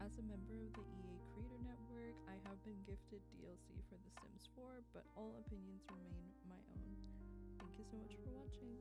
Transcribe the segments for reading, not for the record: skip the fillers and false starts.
As a member of the EA Creator Network, I have been gifted DLC for The Sims 4, but all opinions remain my own. Thank you so much for watching.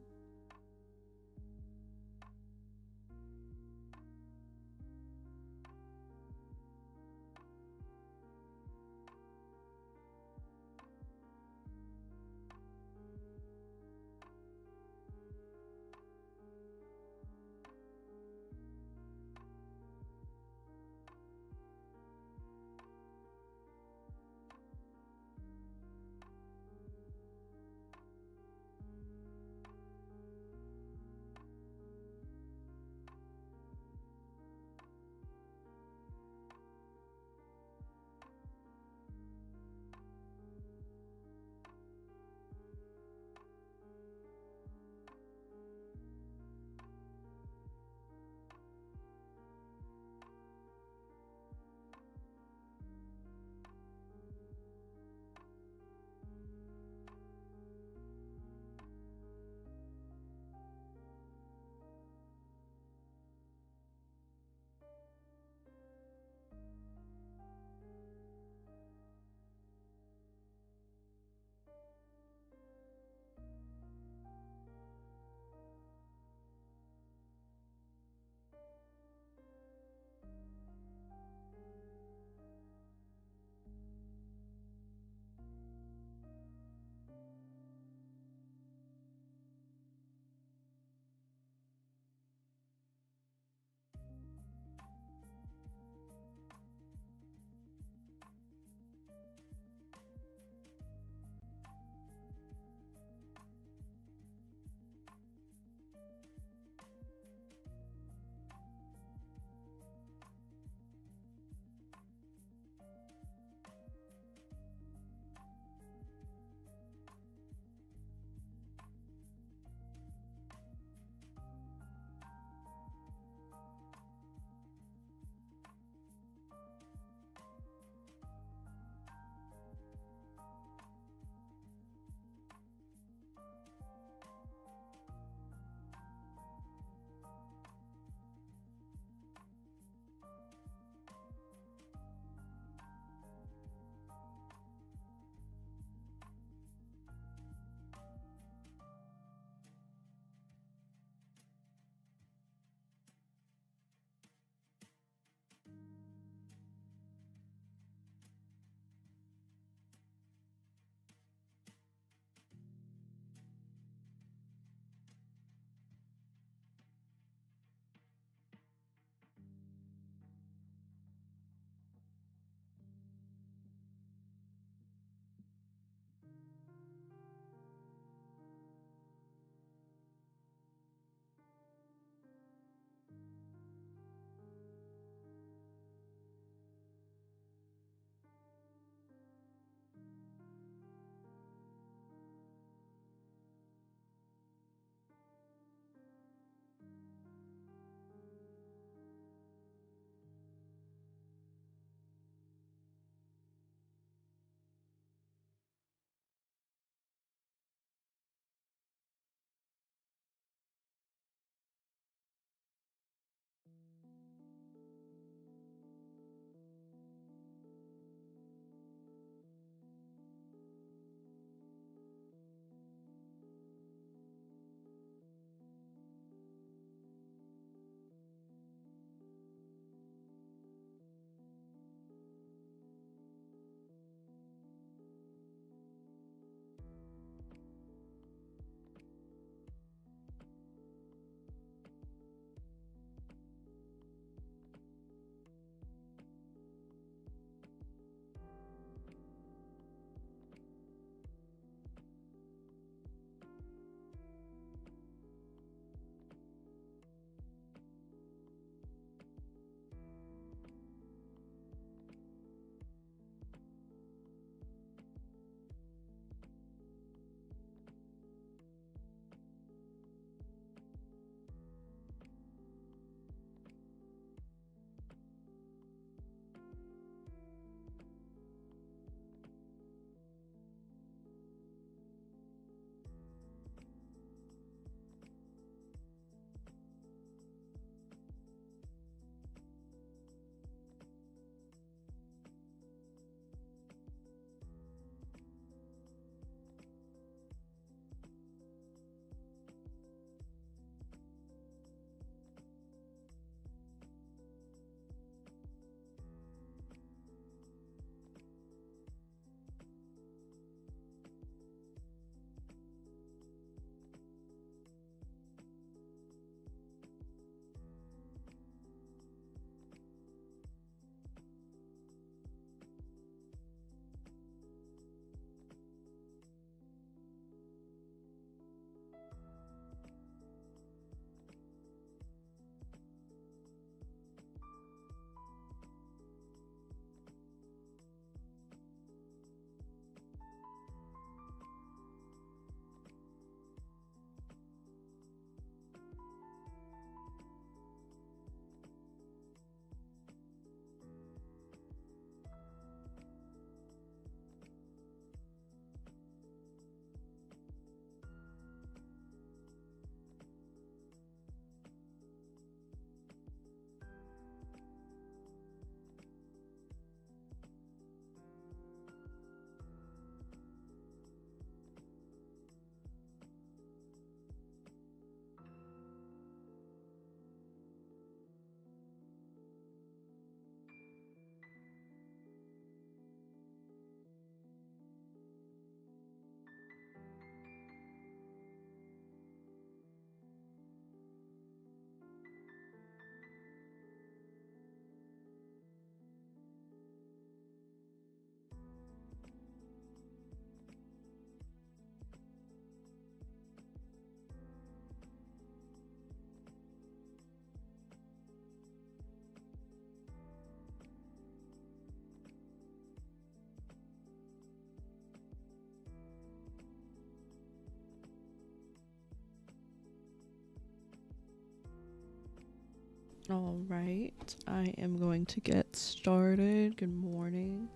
All right, I am going to get started. Good morning.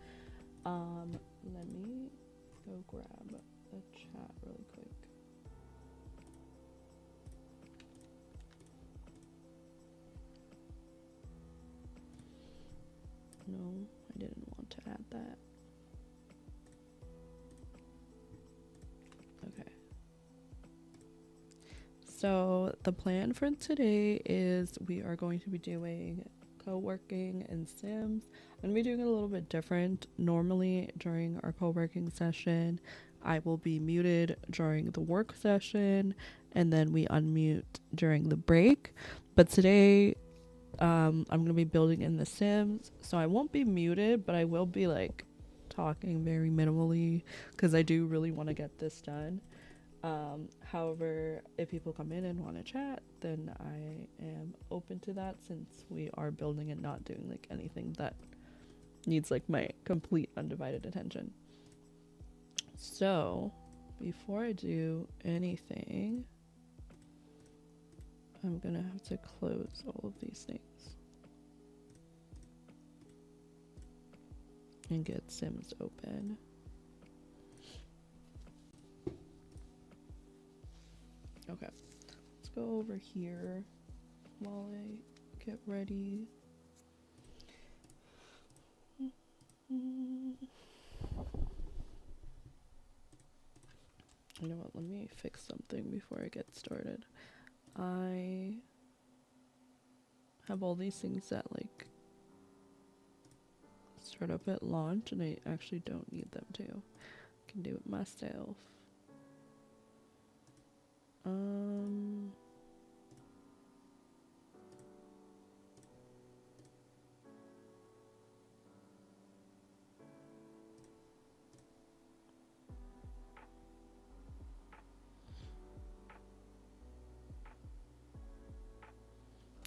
Let me go grab a chat really quick. No, I didn't want to add that. Okay. So the plan for today is we are going to be doing co-working and Sims. I'm going to be doing it a little bit different. Normally during our co-working session, I will be muted during the work session and then we unmute during the break. But today, I'm going to be building in the Sims, so I won't be muted, but I will be like talking very minimally because I do really want to get this done. However, if people come in and want to chat, then I am open to that since we are building and not doing like anything that needs like my complete undivided attention. So before I do anything, I'm gonna have to close all of these things and get Sims open. Okay, let's go over here while I get ready. You know what, let me fix something before I get started. I have all these things that like start up at launch and I actually don't need them to. I can do it myself.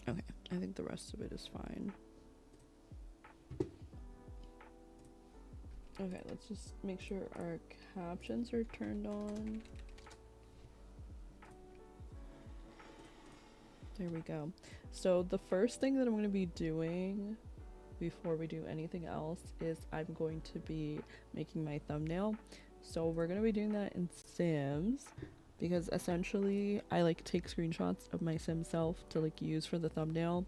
Okay, I think the rest of it is fine. Okay, let's just make sure our captions are turned on. There we go. So the first thing that I'm going to be doing before we do anything else is I'm going to be making my thumbnail. So we're going to be doing that in Sims because essentially I like take screenshots of my Sim self to like use for the thumbnail.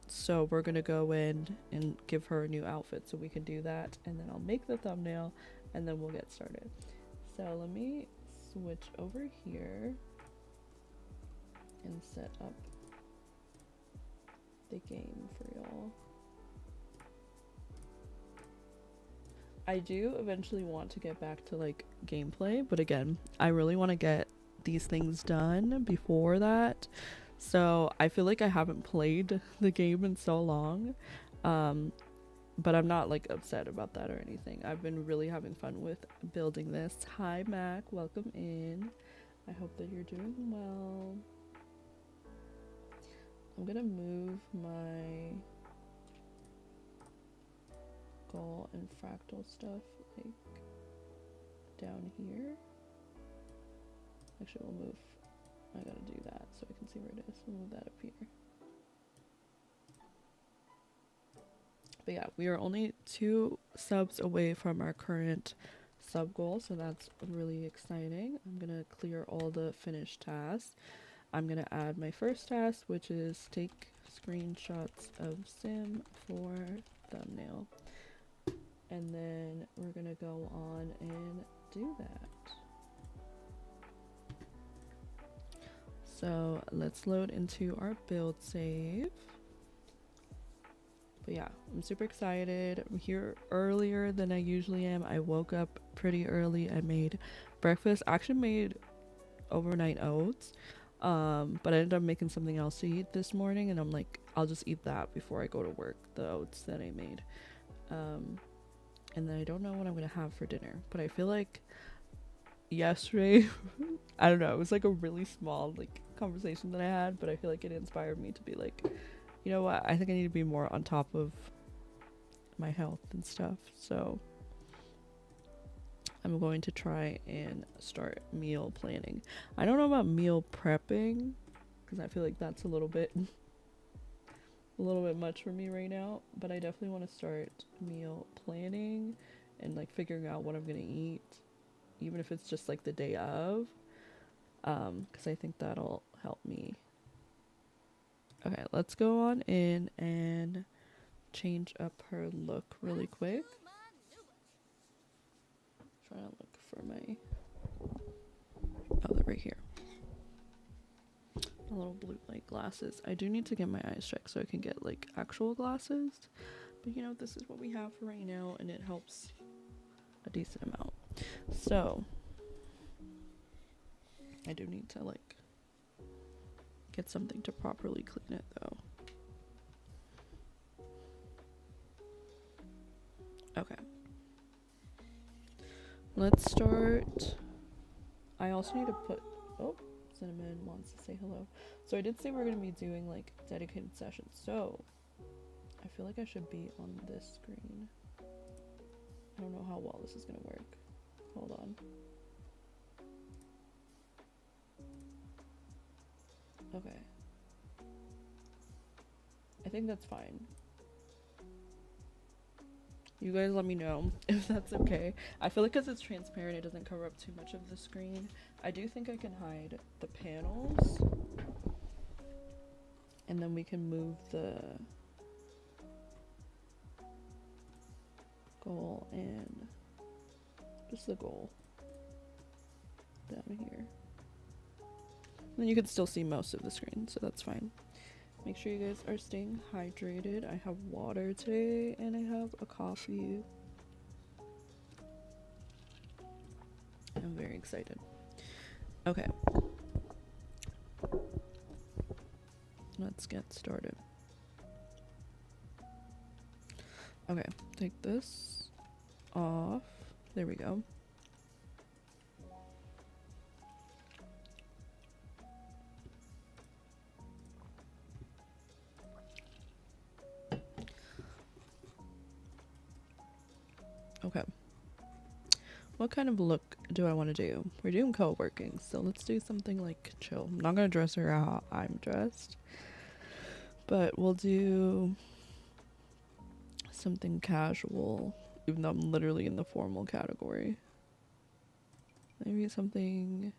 So we're going to go in and give her a new outfit so we can do that, and then I'll make the thumbnail and then we'll get started. So let me switch over here and set up the game for y'all. I do eventually want to get back to like gameplay, but again, I really want to get these things done before that. So I feel like I haven't played the game in so long, but I'm not like upset about that or anything. I've been really having fun with building this. Hi Mac, welcome in. I hope that you're doing well. I'm gonna move my goal and fractal stuff like down here. Actually, we'll move. I gotta do that so I can see where it is. We'll move that up here. But yeah, we are only 2 subs away from our current sub goal, so that's really exciting. I'm gonna clear all the finished tasks. I'm gonna add my first task, which is take screenshots of Sim for thumbnail. And then we're gonna go on and do that. So let's load into our build save. But yeah, I'm super excited. I'm here earlier than I usually am. I woke up pretty early. I made breakfast. I actually made overnight oats. But I ended up making something else to eat this morning, and I'm like, I'll just eat that before I go to work, the oats that I made. And then I don't know what I'm gonna have for dinner, but I feel like yesterday I don't know, it was like a really small like conversation that I had, but I feel like it inspired me to be like, you know what, I think I need to be more on top of my health and stuff. So I'm going to try and start meal planning. I don't know about meal prepping because I feel like that's a little bit much for me right now. But I definitely want to start meal planning and like figuring out what I'm gonna eat, even if it's just like the day of, because I think that'll help me. Okay, let's go on in and change up her look really quick. Trying to look for my, oh, they're right here. My little blue light glasses. I do need to get my eyes checked so I can get like actual glasses, but you know, this is what we have for right now, and it helps a decent amount. So I do need to like get something to properly clean it though. Okay, let's start. I also need to put, oh, Cinnamon wants to say hello. So I did say we're going to be doing like dedicated sessions, so I feel like I should be on this screen. I don't know how well this is going to work. Hold on. Okay, I think that's fine. You guys let me know if that's okay. I feel like because it's transparent, it doesn't cover up too much of the screen. I do think I can hide the panels, and then we can move the goal and just the goal down here. And then you can still see most of the screen, so that's fine. Make sure you guys are staying hydrated. I have water today and I have a coffee. I'm very excited. Okay. Let's get started. Okay, take this off. There we go. Okay. What kind of look do I want to do? We're doing co-working, so let's do something like chill. I'm not gonna dress her how I'm dressed, but we'll do something casual, even though I'm literally in the formal category. Maybe something.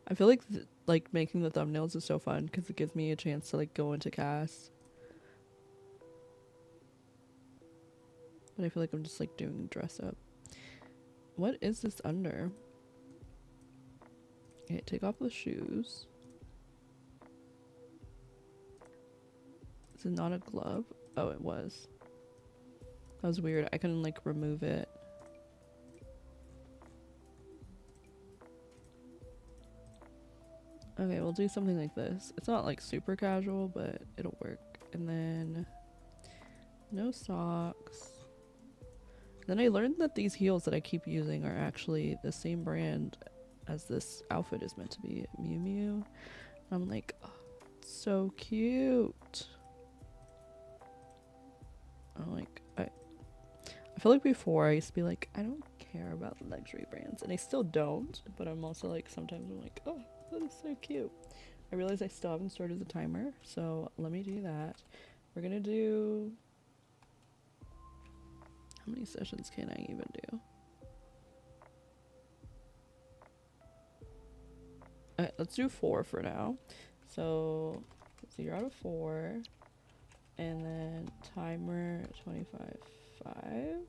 I feel like making the thumbnails is so fun because it gives me a chance to like go into cast. But I feel like I'm just like doing dress up. What is this under? Okay, take off the shoes. Is it not a glove? Oh, it was. That was weird. I couldn't like remove it. Okay, we'll do something like this. It's not like super casual, but it'll work. And then no socks. Then I learned that these heels that I keep using are actually the same brand as this outfit is meant to be, Miu Miu. I'm like, oh, it's so cute. I'm like, I feel like before I used to be like, I don't care about luxury brands, and I still don't, but I'm also like, sometimes I'm like, oh, that is so cute. I realize I still haven't started the timer, so let me do that. We're gonna do, how many sessions can I even do? Alright, let's do 4 for now. So 0 out of 4, and then timer 25.5.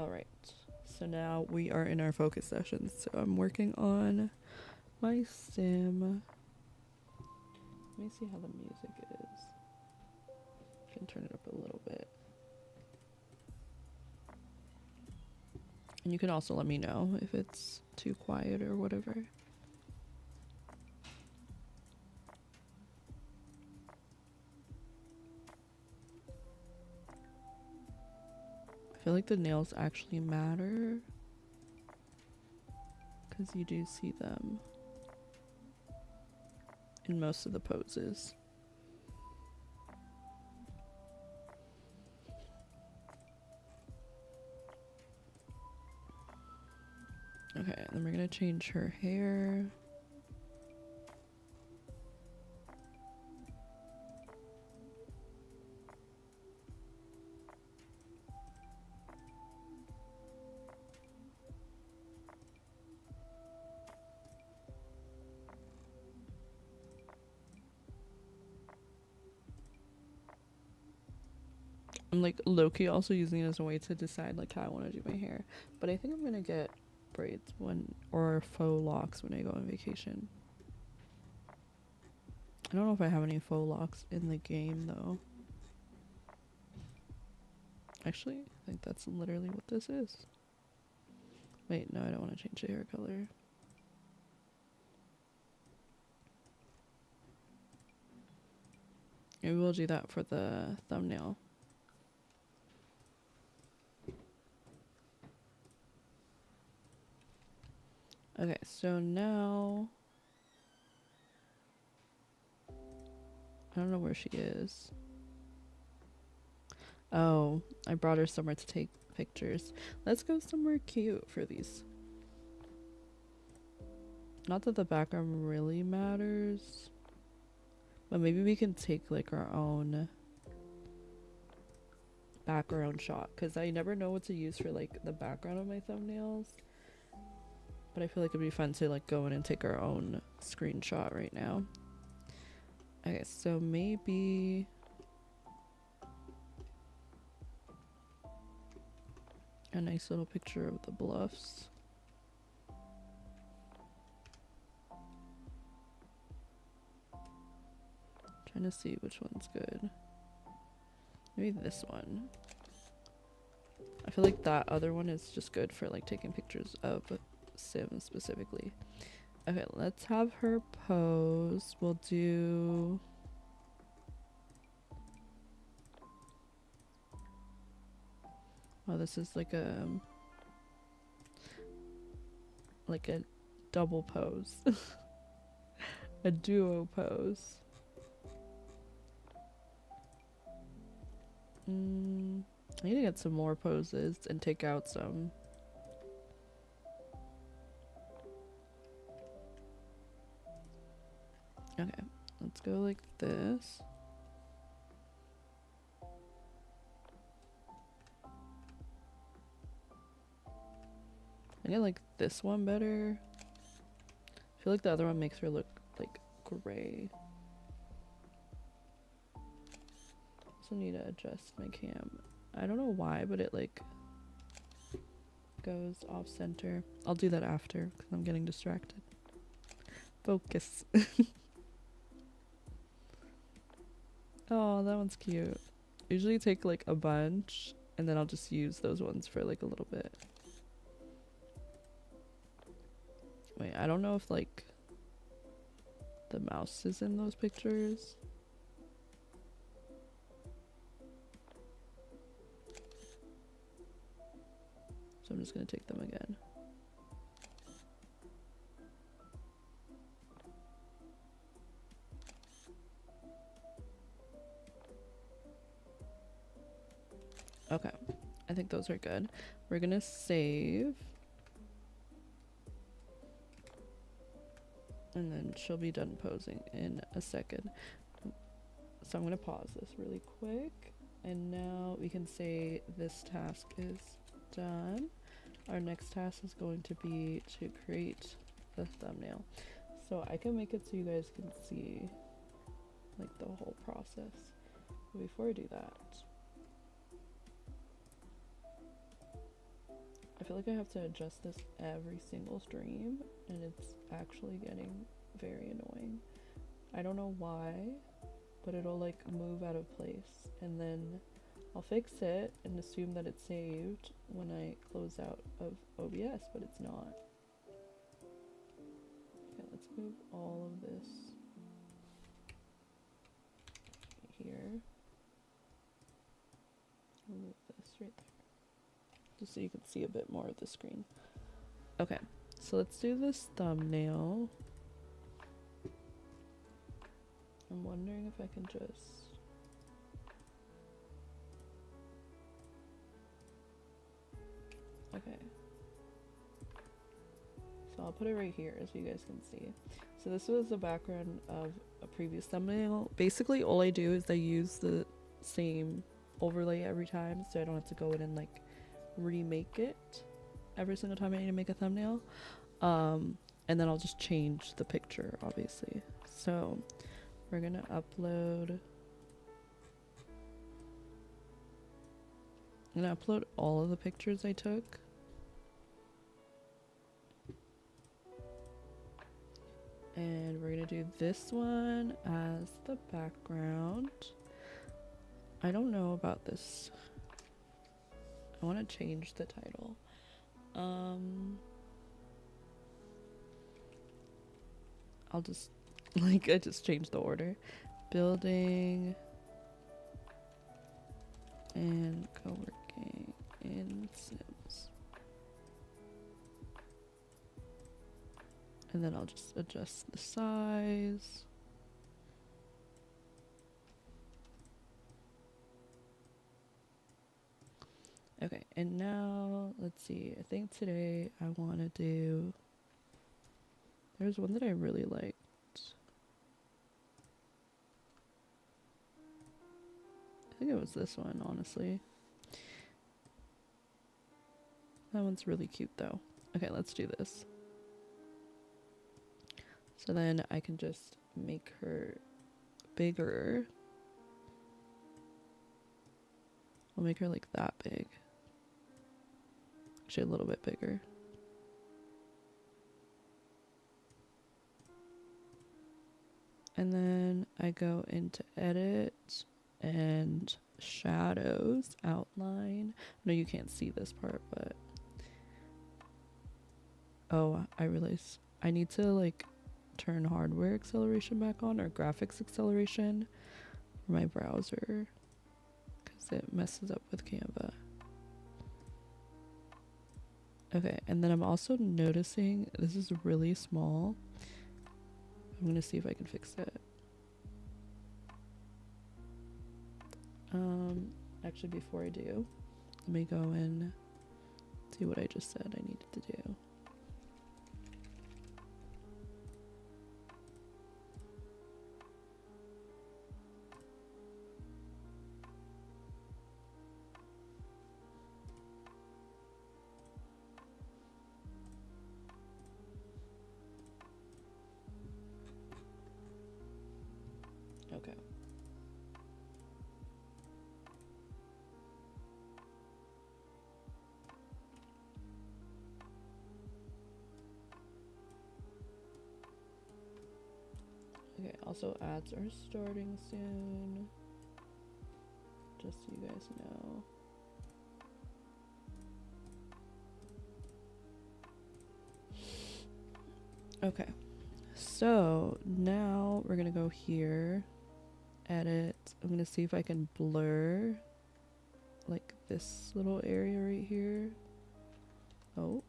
Alright, so now we are in our focus sessions. So I'm working on my sim. Let me see how the music is. I can turn it up a little bit. And you can also let me know if it's too quiet or whatever. I feel like the nails actually matter, because you do see them in most of the poses. then we're gonna change her hair. I'm like low-key also using it as a way to decide like how I want to do my hair, but I think I'm gonna get braids or faux locks when I go on vacation. I don't know if I have any faux locks in the game though. Actually, I think that's literally what this is. Wait, no, I don't want to change the hair color. Maybe we'll do that for the thumbnail. Okay, so now I don't know where she is. Oh, I brought her somewhere to take pictures. Let's go somewhere cute for these. Not that the background really matters, but maybe we can take like our own background shot, because I never know what to use for like the background of my thumbnails. But I feel like it'd be fun to like go in and take our own screenshot right now. Okay, so maybe a nice little picture of the bluffs. Trying to see which one's good. Maybe this one. I feel like that other one is just good for like taking pictures of Sim specifically. Okay, let's have her pose. We'll do oh, this is like a double pose. A duo pose. I need to get some more poses and take out some. Okay, let's go like this. I think I like this one better. I feel like the other one makes her look like gray. Also need to adjust my cam. I don't know why, but it like goes off center. I'll do that after because I'm getting distracted. Focus. Oh, that one's cute. Usually take like a bunch and then I'll just use those ones for like a little bit. Wait, I don't know if like the mouse is in those pictures. So I'm just gonna take them again. Okay, I think those are good. We're gonna save. And then she'll be done posing in a second. So I'm gonna pause this really quick. And now we can say this task is done. Our next task is going to be to create the thumbnail. So I can make it so you guys can see like the whole process. But before I do that, I feel like I have to adjust this every single stream and it's actually getting very annoying. I don't know why, but it'll like move out of place and then I'll fix it and assume that it's saved when I close out of OBS, but it's not. Okay, let's move all of this here. Move this right there. Just so you can see a bit more of the screen. Okay, so let's do this thumbnail. I'm wondering if I can just... Okay. put it right here so you guys can see. So this was the background of a previous thumbnail. Basically all I do is I use the same overlay every time, so I don't have to go in and like remake it every single time I need to make a thumbnail. And then I'll just change the picture, obviously. So we're gonna upload. I'm gonna upload all of the pictures I took. And we're gonna do this one as the background. I don't know about this. I want to change the title. I'll just I just changed the order. Building and co-working in Sims. And then I'll just adjust the size. Okay, and now let's see. I think today I want to do. There's one that I really liked. I think it was this one, honestly. That one's really cute though. Okay, let's do this. So then I can just make her bigger. I'll make her like that big. Actually a little bit bigger. And then I go into edit and shadows, outline. No, you can't see this part, but oh, I realize I need to like turn hardware acceleration back on, or graphics acceleration for my browser, because it messes up with Canva. Okay, and then I'm also noticing this is really small. I'm gonna see if I can fix it. Actually, before I do, let me go and see what I just said I needed to do. Okay. Okay, also ads are starting soon. Just so you guys know. Okay, so now we're gonna go here, edit. I'm gonna see if I can blur like this little area right here. Oh.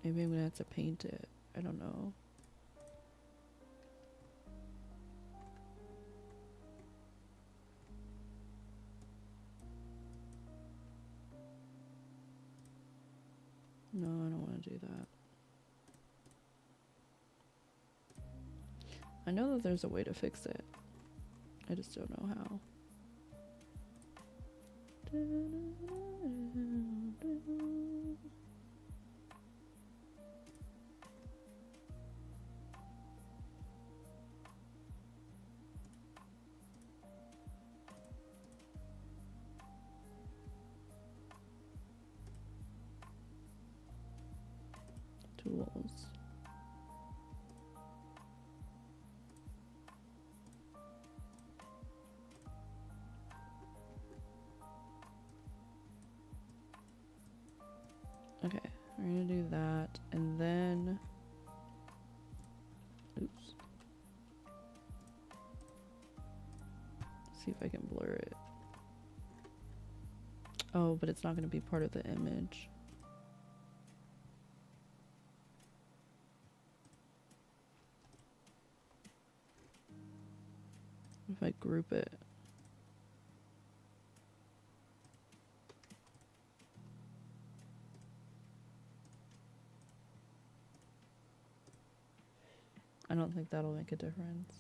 Maybe I'm gonna have to paint it. I don't know. No, I don't want to do that. I know that there's a way to fix it. I just don't know how. Tools. Okay, we're gonna do that, and then oops. See if I can blur it. Oh, but it's not gonna be part of the image. If I group it. I don't think that'll make a difference.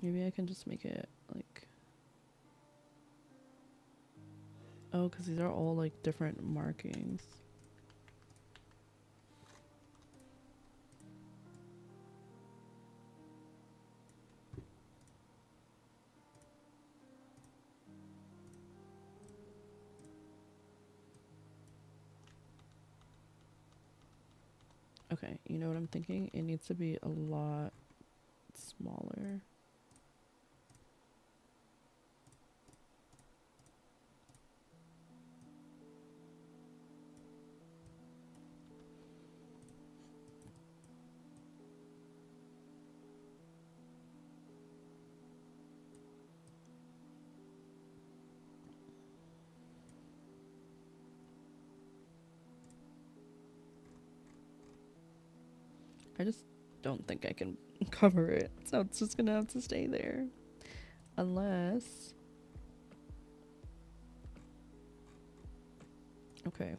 Maybe I can just make it like, oh, because these are all like different markings. Okay, you know what I'm thinking? It needs to be a lot smaller. I just don't think I can cover it, so it's just gonna have to stay there. Unless... Okay.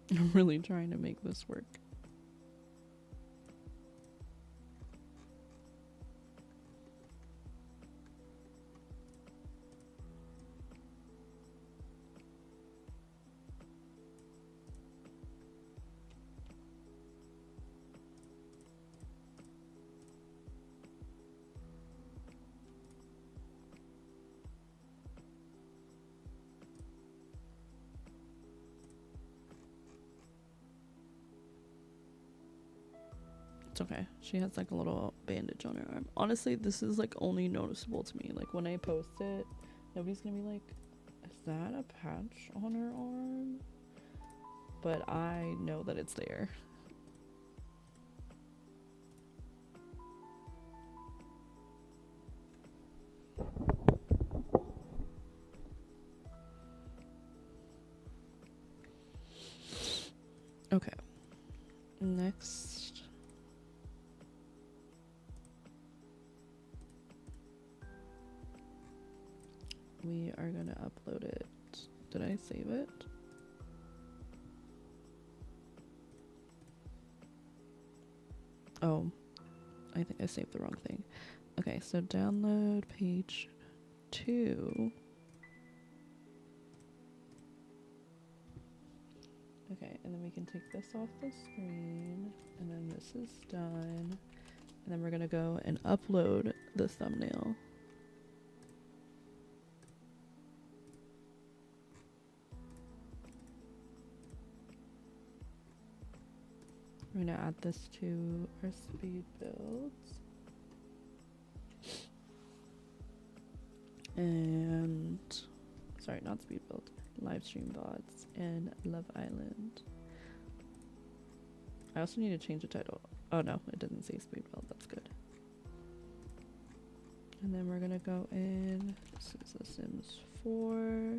I'm really trying to make this work. It's okay. She has like a little bandage on her arm. Honestly, this is like only noticeable to me. Like when I post it, nobody's gonna be like, is that a patch on her arm? But I know that it's there. Okay. Next. We are gonna upload it. Did I save it? Oh, I think I saved the wrong thing. Okay, so download page 2. Okay, and then we can take this off the screen, and then this is done. And then we're gonna go and upload the thumbnail. We're gonna add this to our speed builds. And, sorry, not speed build, live stream VODs and Love Island. I also need to change the title. Oh no, it didn't say speed build, that's good. And then we're gonna go in, this is The Sims 4.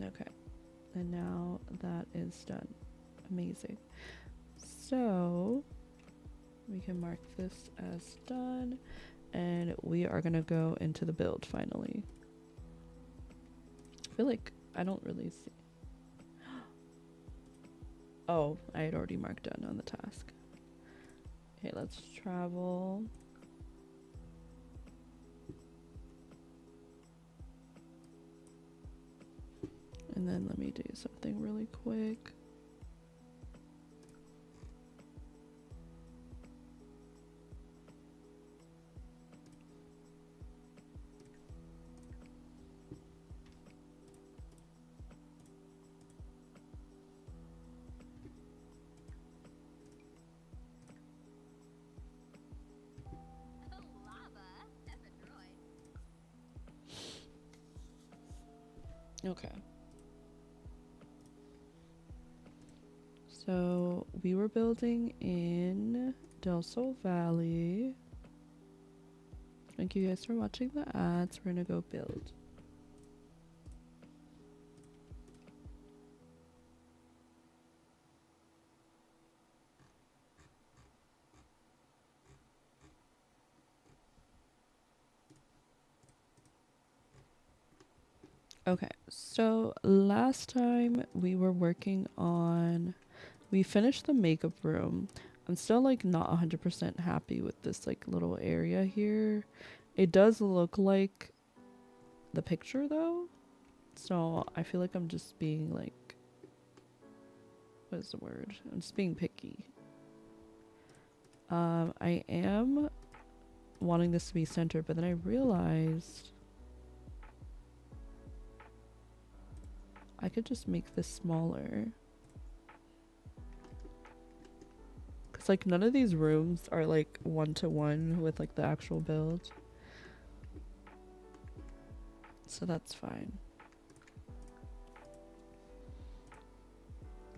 Okay, and now that is done. Amazing. So we can mark this as done, and we are gonna go into the build finally. I feel like I don't really see. Oh, I had already marked done on the task. Okay, let's travel. And then let me do something really quick. Okay. So we were building in Del Sol Valley. Thank you guys for watching the ads. We're gonna go build. Okay, so last time we were working on, we finished the makeup room. I'm still like not 100% happy with this like little area here. It does look like the picture though. So I feel like I'm just being like, what is the word? I'm just being picky. I am wanting this to be centered, but then I realized I could just make this smaller. Cause like none of these rooms are like one-to-one with like the actual build. So that's fine.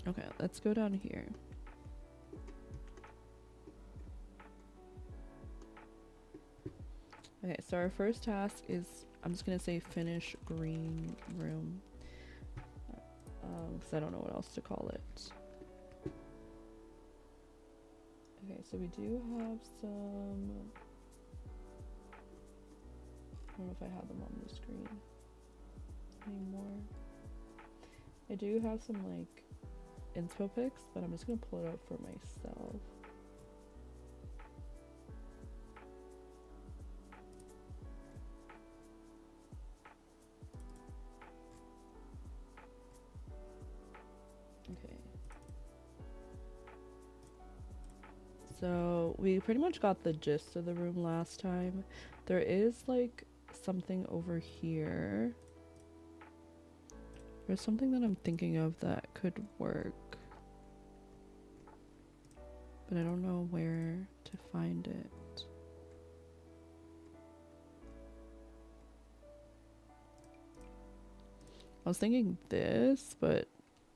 Okay, let's go down here. Okay, so our first task is, I'm just gonna say finish green room. Because I don't know what else to call it. Okay, so we do have some, I don't know if I have them on the screen anymore. I do have some like inspo pics, but I'm just gonna pull it up for myself. Okay. So we pretty much got the gist of the room last time. There is like something over here. There's something that I'm thinking of that could work, but I don't know where to find it. I was thinking this, but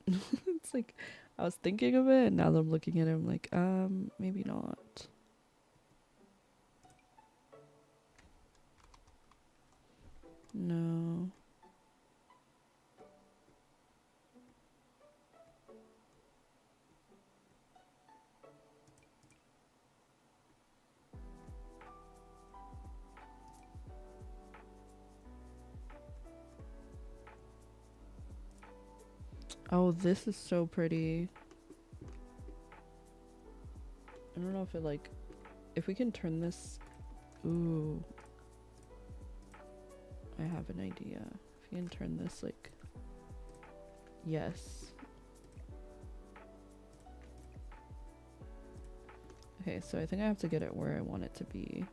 it's like I was thinking of it and now that I'm looking at it I'm like, maybe not. No. Oh, this is so pretty. I don't know if it like, if we can turn this, ooh. I have an idea. If you can turn this like, yes. Okay, so I think I have to get it where I want it to be.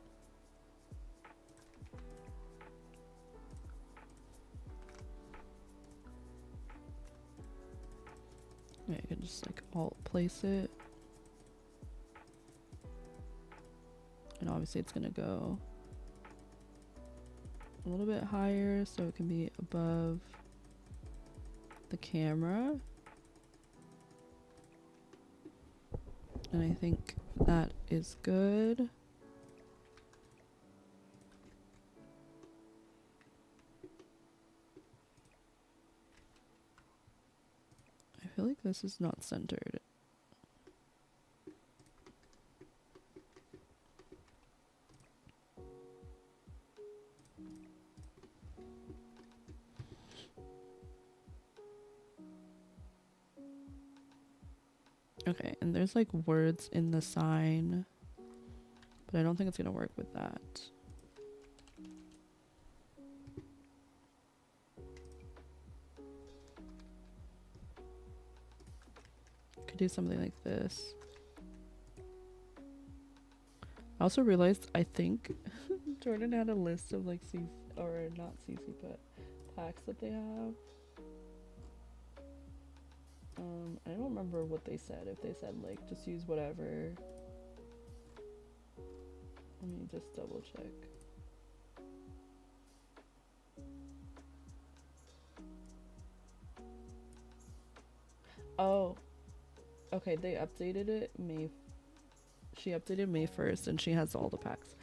Yeah, I can just like alt place it. And obviously it's gonna go a little bit higher so it can be above the camera. And I think that is good. I feel like this is not centered. Okay, and there's like words in the sign, but I don't think it's gonna work with that. could do something like this. I also realized, I think Jordan had a list of like CC, or not CC, but packs that they have. I don't remember what they said. If they said like just use whatever. Let me just double check. Oh, okay. They updated it She updated May 1st, and she has all the packs.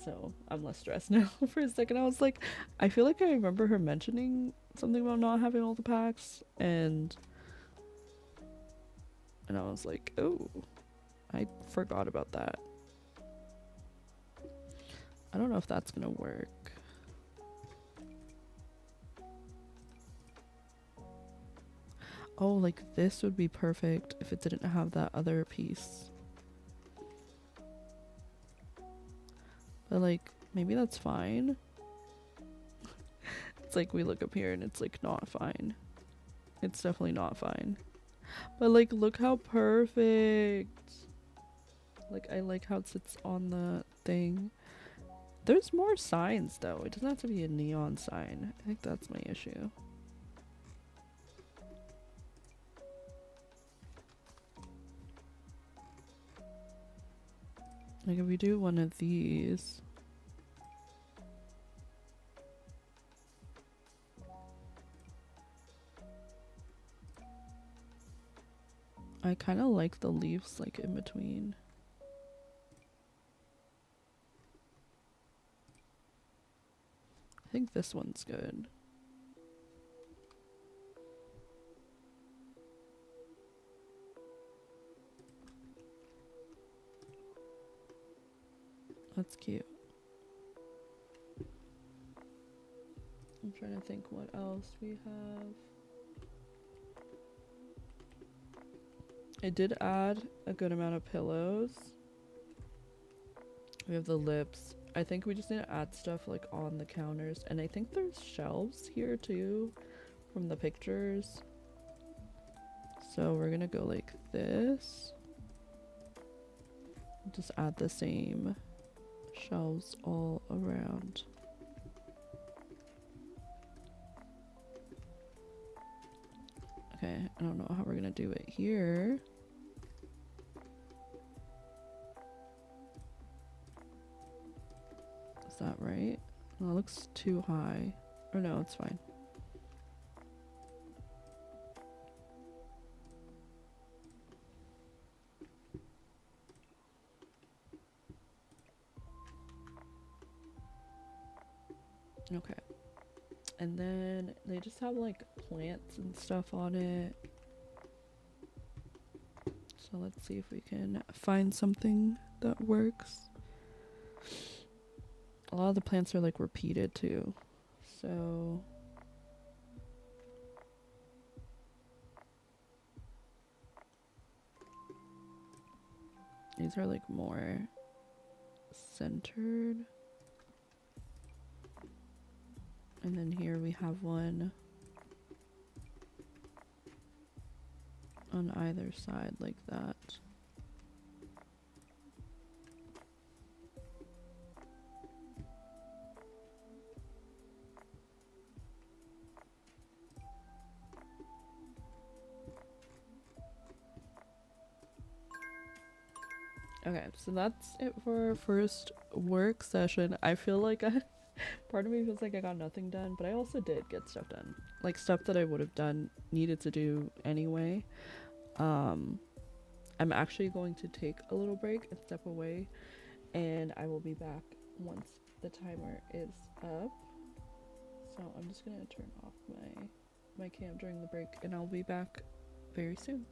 So I'm less stressed now. For a second, I was like, I feel like I remember her mentioning something about not having all the packs, and I was like, oh, I forgot about that. I don't know if that's gonna work. Oh, like this would be perfect if it didn't have that other piece. But like, maybe that's fine. It's like we look up here and it's like not fine. It's definitely not fine. But like, look how perfect. Like, I like how it sits on the thing. There's more signs though. It doesn't have to be a neon sign. I think that's my issue. Like if we do one of these. I kind of like the leaves like in between. I think this one's good. That's cute. I'm trying to think what else we have. I did add a good amount of pillows. We have the lips. I think we just need to add stuff like on the counters. And I think there's shelves here too from the pictures. So we're gonna go like this. Just add the same shelves all around. Okay, I don't know how we're gonna do it here. Is that right? Well, it looks too high. Or no, it's fine. Okay. And then they just have like plants and stuff on it. So let's see if we can find something that works. A lot of the plants are like repeated too. So these are like more centered. And then here we have one on either side like that. Okay, so that's it for our first work session. I feel like part of me feels like I got nothing done, but I also did get stuff done. Like stuff that I would have needed to do anyway. I'm actually going to take a little break and step away, and I will be back once the timer is up. So I'm just gonna turn off my cam during the break, and I'll be back very soon.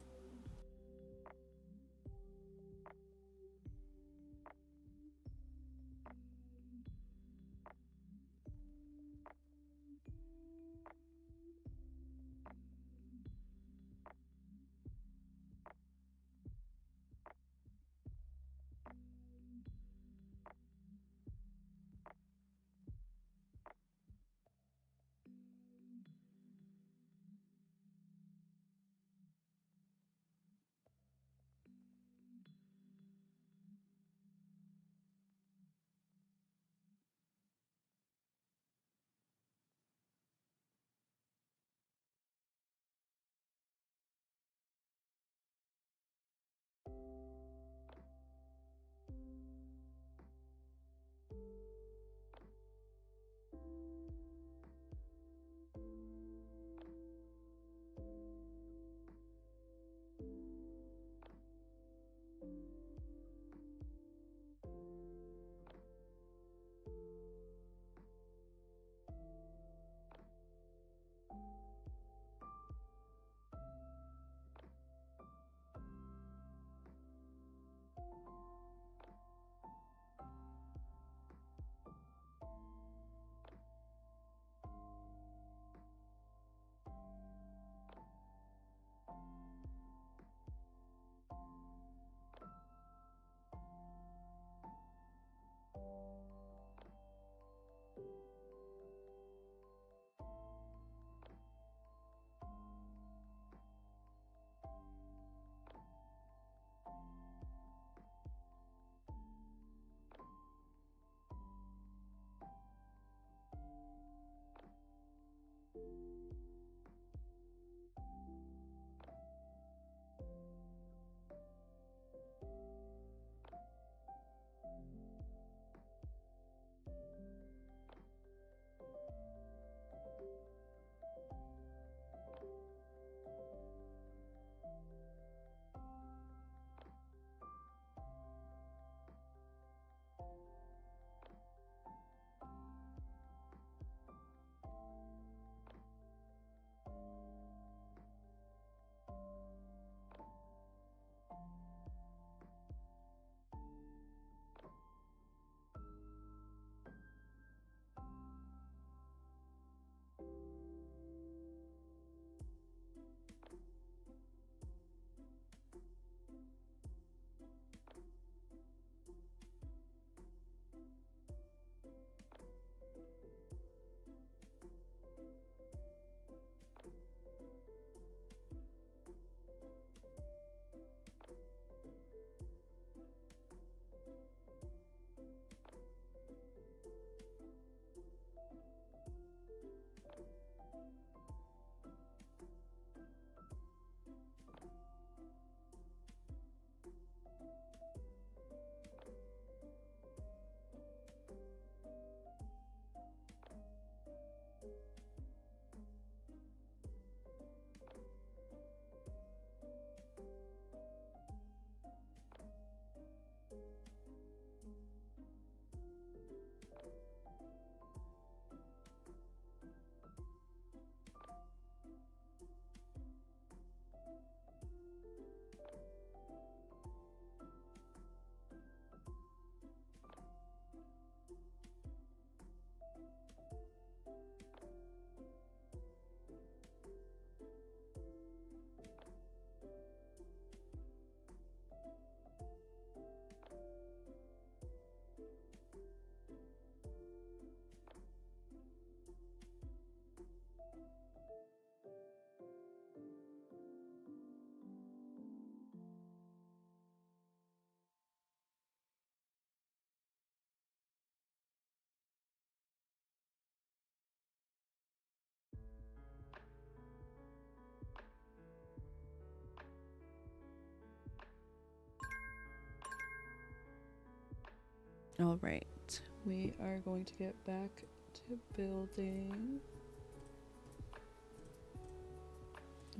All right, we are going to get back to building.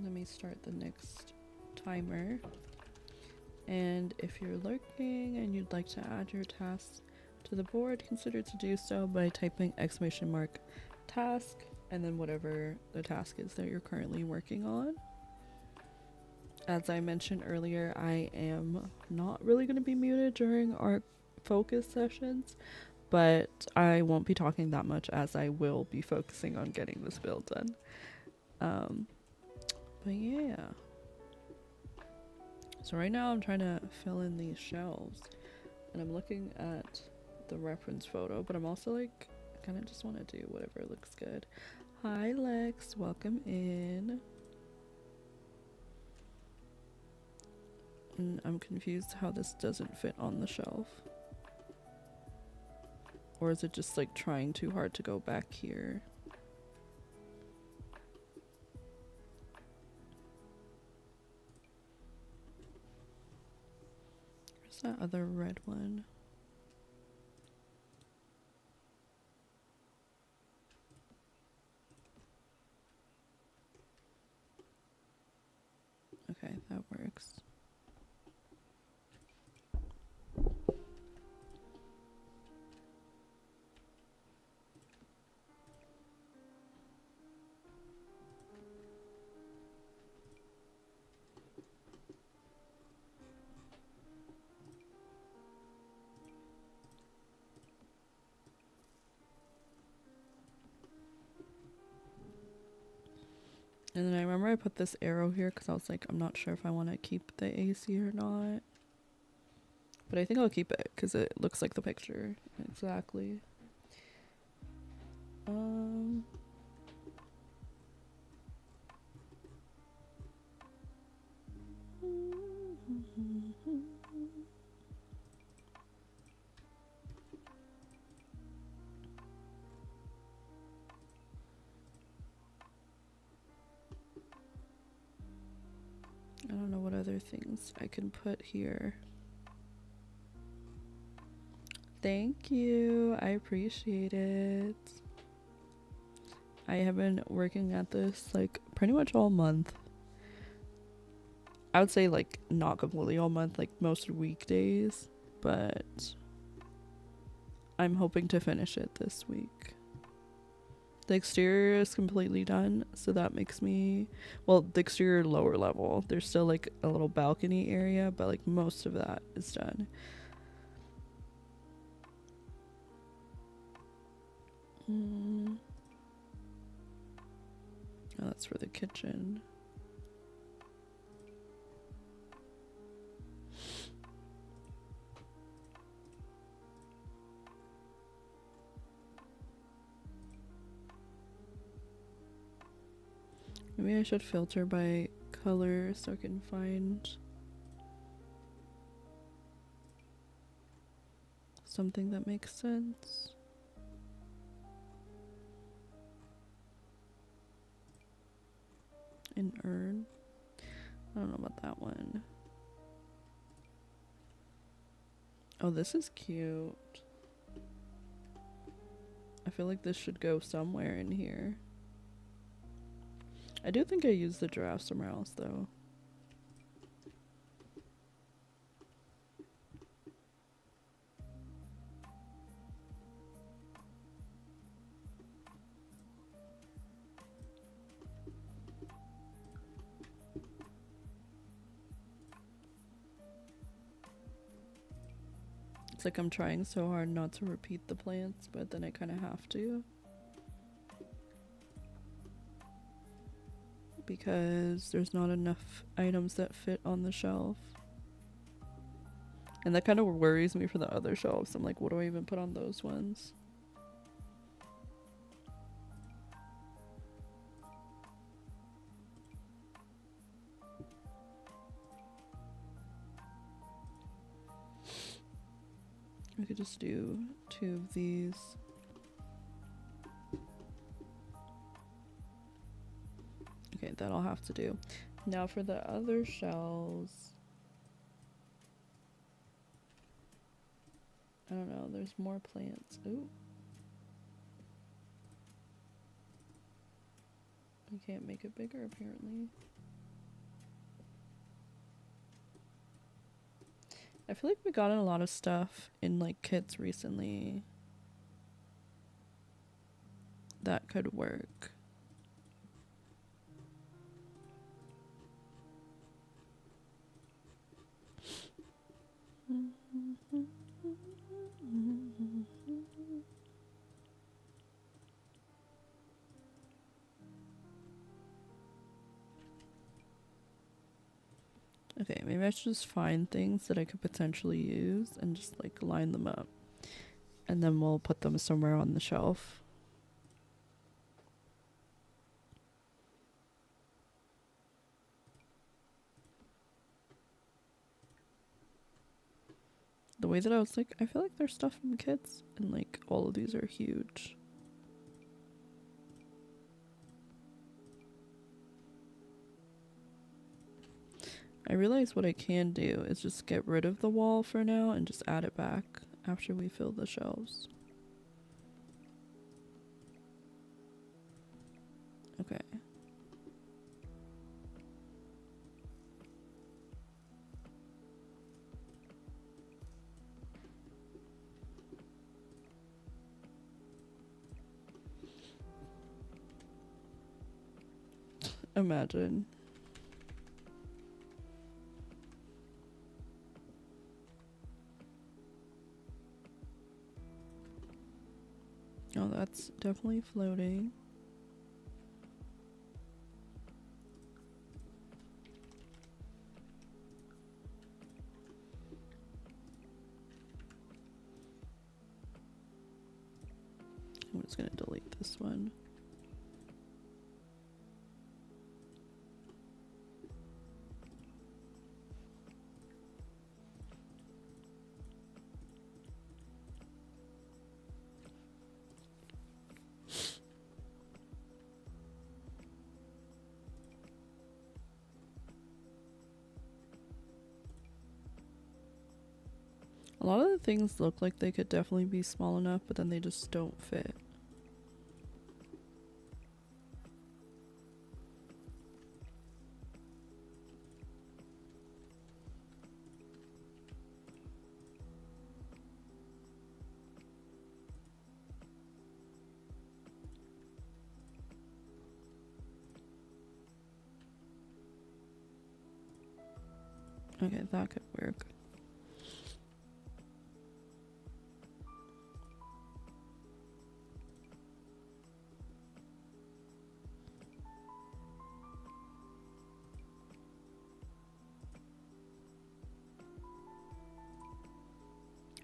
Let me start the next timer. And if you're lurking and you'd like to add your tasks to the board, consider to do so by typing !task and then whatever the task is that you're currently working on. As I mentioned earlier, I am not really going to be muted during our focus sessions, but I won't be talking that much as I will be focusing on getting this build done. But yeah. So right now I'm trying to fill in these shelves and I'm looking at the reference photo, but I'm also like, I kind of just want to do whatever looks good. Hi Lex, welcome in. And I'm confused how this doesn't fit on the shelf. Or is it just like trying too hard to go back here? Where's that other red one? Okay, that works. And then I remember I put this arrow here because I was like, I'm not sure if I want to keep the AC or not. But I think I'll keep it because it looks like the picture. Exactly. I don't know what other things I can put here. Thank you. I appreciate it. I have been working at this like pretty much all month. I would say like not completely all month, like most weekdays, but I'm hoping to finish it this week. The exterior is completely done, so that makes me, well, the exterior lower level, there's still like a little balcony area, but like most of that is done. Oh, that's for the kitchen. Maybe I should filter by color so I can find something that makes sense. An urn. I don't know about that one. Oh, this is cute. I feel like this should go somewhere in here. I do think I used the giraffe somewhere else though. It's like I'm trying so hard not to repeat the plants, but then I kind of have to. Because there's not enough items that fit on the shelf. And that kind of worries me for the other shelves. I'm like, what do I even put on those ones? I could just do 2 of these. Okay, that'll have to do. Now for the other shelves, I don't know, there's more plants. Ooh. I can't make it bigger apparently. I feel like we got in a lot of stuff in like kits recently that could work. Okay, maybe I should just find things that I could potentially use and just like line them up. And then we'll put them somewhere on the shelf. The way that I was like, I feel like there's stuff from kits and like all of these are huge. I realize what I can do is just get rid of the wall for now and just add it back after we fill the shelves. Okay. Imagine. Oh, that's definitely floating. I'm just gonna delete this one. A lot of the things look like they could definitely be small enough, but then they just don't fit. Okay, that could work.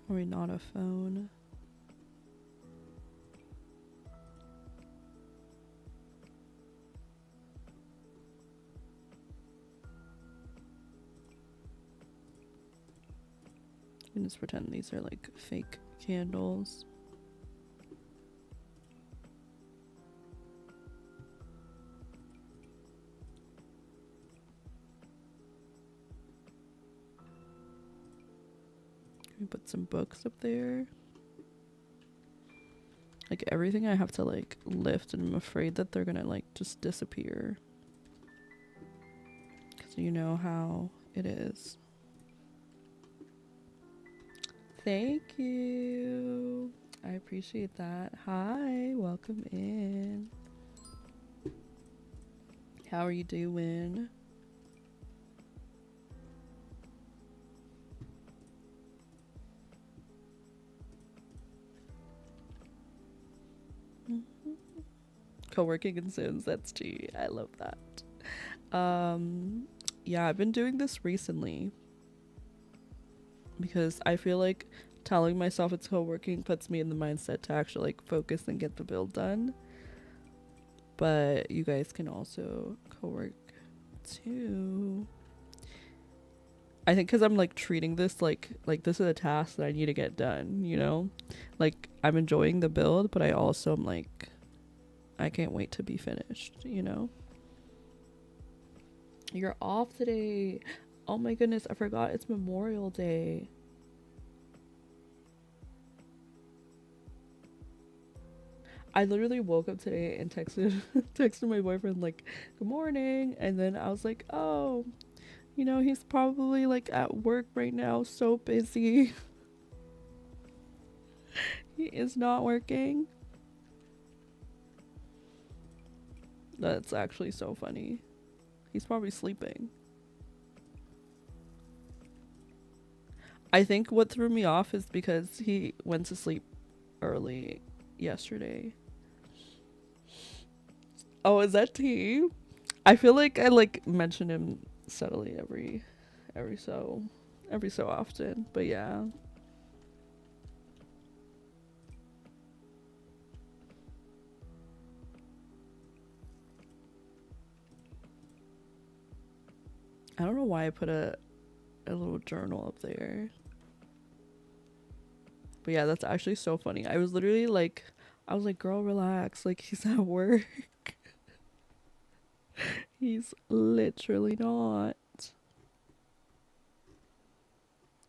Are we not a phone? You can just pretend these are like fake candles. Can we put some books up there? Like everything I have to like lift, and I'm afraid that they're gonna like just disappear. Because you know how it is. Thank you. I appreciate that. Hi, welcome in. How are you doing? Co-working in Sims, that's tea. I love that. Yeah, I've been doing this recently because I feel like telling myself it's co-working puts me in the mindset to actually like focus and get the build done. But you guys can also co-work too. I think because I'm like treating this like this is a task that I need to get done, you know? Like I'm enjoying the build, but I also am like, I can't wait to be finished, you know? You're off today. Oh my goodness, I forgot it's Memorial Day. I literally woke up today and texted my boyfriend like, "Good morning," and then I was like, "Oh, you know, he's probably like at work right now, so busy." He is not working. That's actually so funny. He's probably sleeping. I think what threw me off is because he went to sleep early yesterday. Oh, is that tea? I feel like I like mention him subtly every so every so often, but yeah. I don't know why I put a little journal up there. But yeah, that's actually so funny. I was literally like, I was like, girl, relax. Like, he's at work. He's literally not.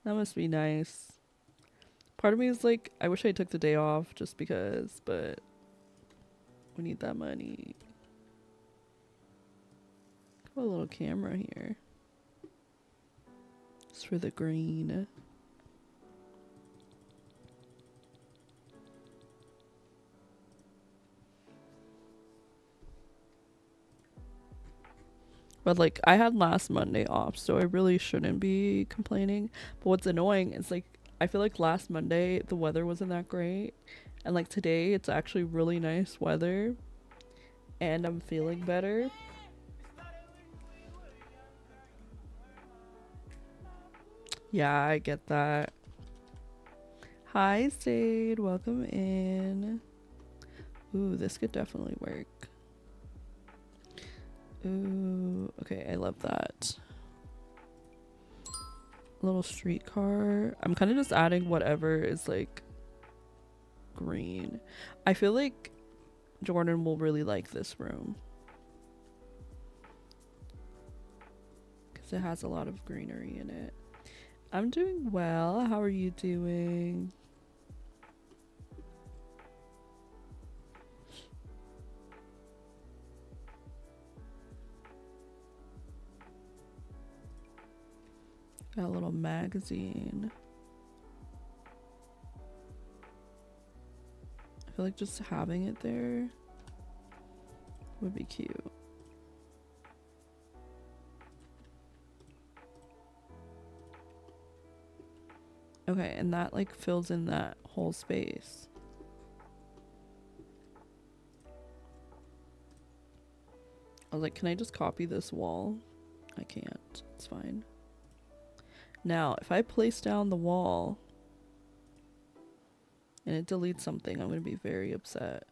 That must be nice. Part of me is like, I wish I took the day off just because, but we need that money. Put a little camera here. Just for the green. But like, I had last Monday off, so I really shouldn't be complaining. But what's annoying is like, I feel like last Monday the weather wasn't that great, and like today it's actually really nice weather, and I'm feeling better. Yeah, I get that. Hi, Sade. Welcome in. Ooh, this could definitely work. Ooh, okay, I love that. Little streetcar. I'm kind of just adding whatever is like green. I feel like Jordan will really like this room because it has a lot of greenery in it. I'm doing well. How are you doing? Got a little magazine. I feel like just having it there would be cute. Okay, and that like fills in that whole space. I was like, can I just copy this wall? I can't. It's fine. Now, if I place down the wall and it deletes something, I'm going to be very upset.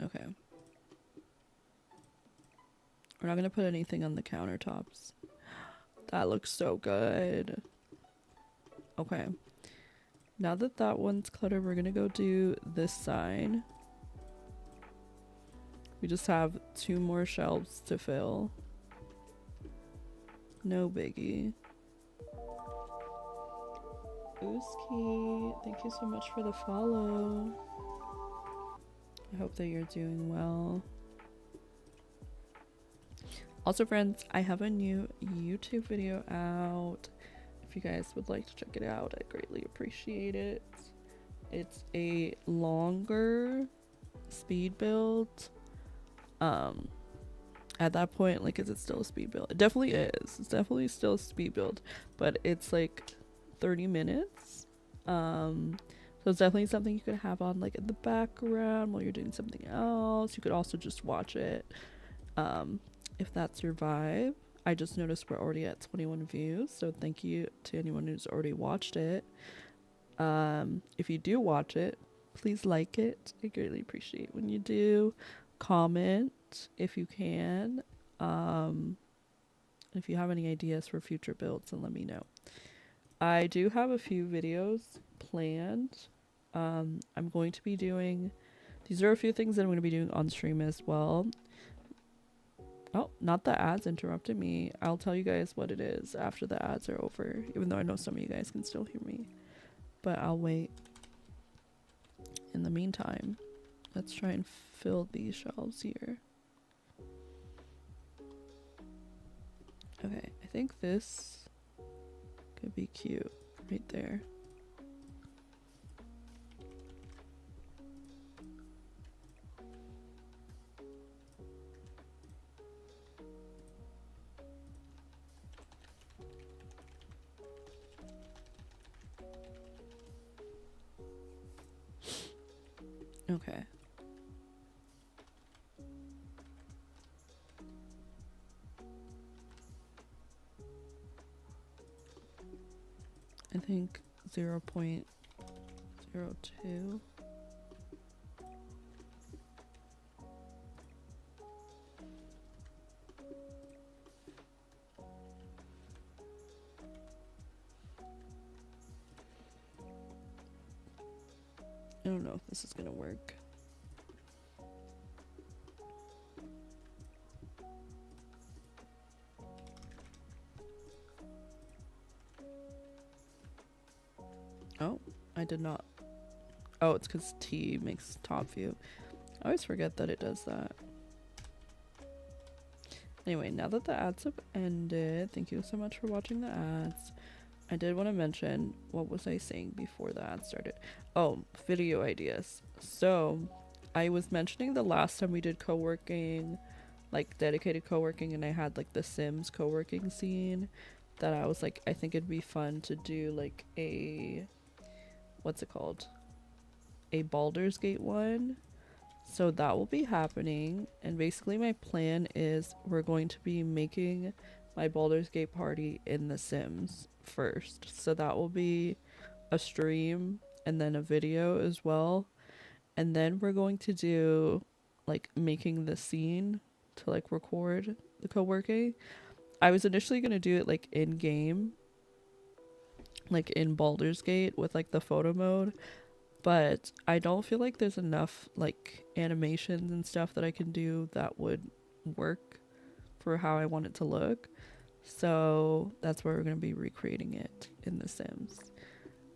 Okay. We're not going to put anything on the countertops. That looks so good. Okay. Now that that one's cluttered, we're going to go do this side. We just have 2 more shelves to fill. No biggie. Uski, thank you so much for the follow. I hope that you're doing well. Also, friends, I have a new YouTube video out. If you guys would like to check it out, I'd greatly appreciate it. It's a longer speed build. At that point, like, is it still a speed build? It definitely is. It's definitely still a speed build, but it's like 30 minutes. So it's definitely something you could have on like in the background while you're doing something else. You could also just watch it if that's your vibe. I just noticed we're already at 21 views, so thank you to anyone who's already watched it. If you do watch it, please like it. I greatly appreciate when you do. Comment if you can. If you have any ideas for future builds, then let me know. I do have a few videos planned. I'm going to be doing, these are a few things that I'm going to be doing on stream as well. Oh, not the ads interrupted me. I'll tell you guys what it is after the ads are over, even though I know some of you guys can still hear me. But I'll wait. In the meantime, let's try and fill these shelves here. Okay, I think this could be cute right there. Okay. I think 0.02. I don't know if this is gonna work. Oh, I did not. Oh, it's because T makes top view. I always forget that it does that. Anyway, now that the ads have ended, thank you so much for watching the ads. I did want to mention, what was I saying before the ads started? Oh, video ideas. So, I was mentioning the last time we did co-working, like dedicated co-working, and I had like the Sims co-working scene, that I was like, I think it'd be fun to do like a, what's it called? A Baldur's Gate one. So that will be happening, and basically my plan is we're going to be making my Baldur's Gate party in The Sims first. So that will be a stream and then a video as well. And then we're going to do like making the scene to like record the co-working. I was initially going to do it like in game, like in Baldur's Gate with like the photo mode, but I don't feel like there's enough like animations and stuff that I can do that would work for how I want it to look. So that's where we're going to be recreating it in The Sims.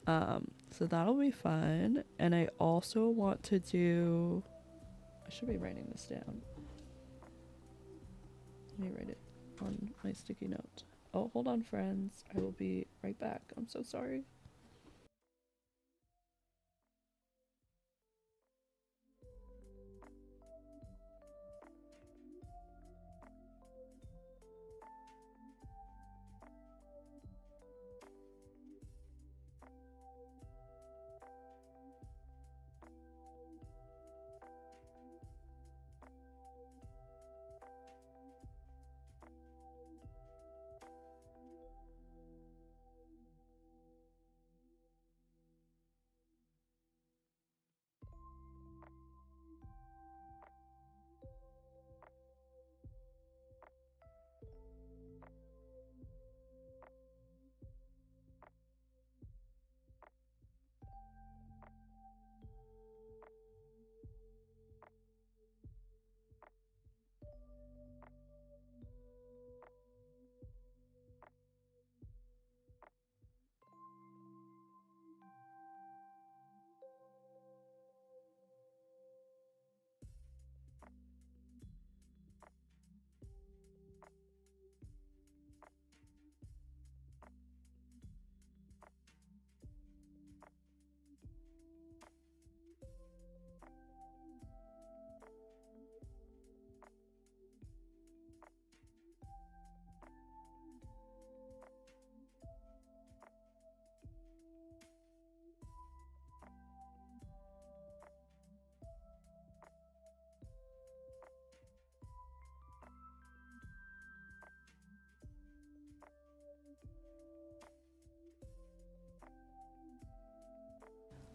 So that'll be fun. And I also want to do, I should be writing this down. Let me write it on my sticky note. Oh, hold on, friends. I will be right back. I'm so sorry.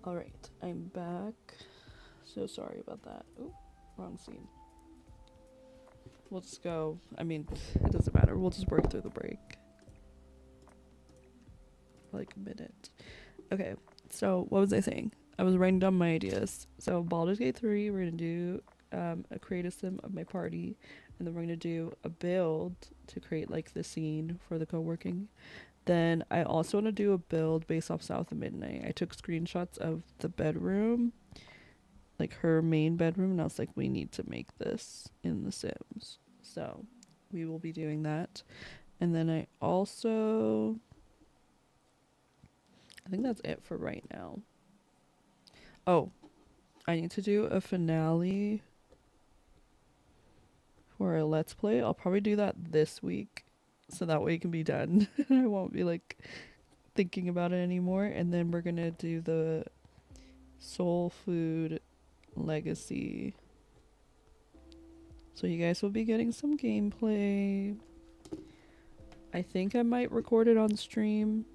Alright, I'm back. So sorry about that. Ooh, wrong scene. We'll just go. I mean, it doesn't matter. We'll just work through the break. Like a minute. Okay, so what was I saying? I was writing down my ideas. So Baldur's Gate 3, we're gonna do a create a sim of my party, and then we're gonna do a build to create like the scene for the co-working. Then I also want to do a build based off South of Midnight. I took screenshots of the bedroom, like her main bedroom, and I was like, we need to make this in The Sims. So we will be doing that. And then I think that's it for right now. Oh, I need to do a finale for a Let's Play. I'll probably do that this week, so that way it can be done. I won't be like thinking about it anymore. And then we're gonna do the Soul Food Legacy. So you guys will be getting some gameplay. I think I might record it on stream.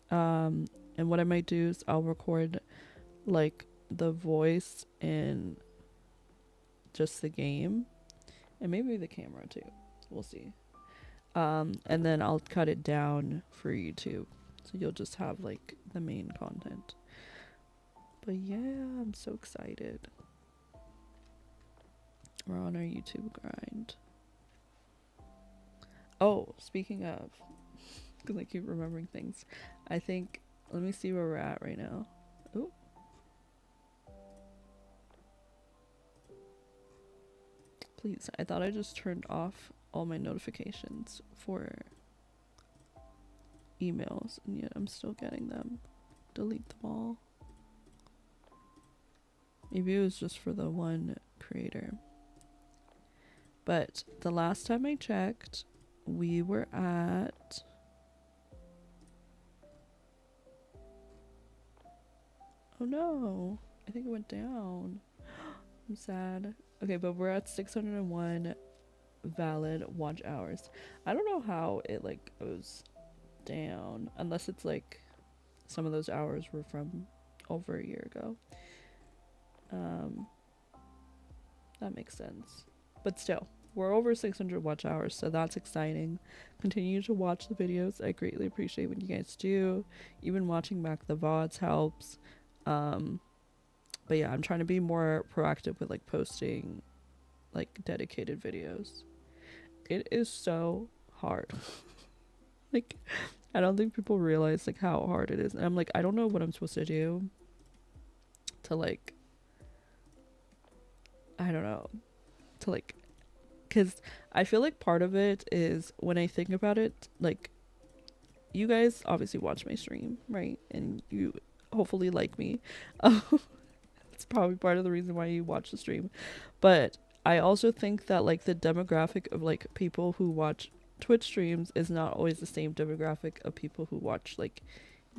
And what I might do is I'll record like the voice and just the game, and maybe the camera too. We'll see. And then I'll cut it down for YouTube, so you'll just have like the main content. But yeah, I'm so excited. We're on our YouTube grind. Oh, speaking of, because I keep remembering things, I think, let me see where we're at right now. Oh. Please, I thought I just turned off all my notifications for emails, and yet I'm still getting them. Delete them all. Maybe it was just for the one creator. But the last time I checked, we were at... Oh no, I think it went down. I'm sad. Okay, but we're at 601 valid watch hours. I don't know how it like goes down, unless it's like some of those hours were from over a year ago. That makes sense. But still, we're over 600 watch hours, so that's exciting. Continue to watch the videos. I greatly appreciate what you guys do. Even watching back the VODs helps. But yeah, I'm trying to be more proactive with like posting like dedicated videos. It is so hard. Like, I don't think people realize like how hard it is. And I'm like, I don't know what I'm supposed to do to like, I don't know, to like, because I feel like part of it is when I think about it, like, you guys obviously watch my stream, right? And you hopefully like me. It's probably part of the reason why you watch the stream. But I also think that like the demographic of like people who watch Twitch streams is not always the same demographic of people who watch like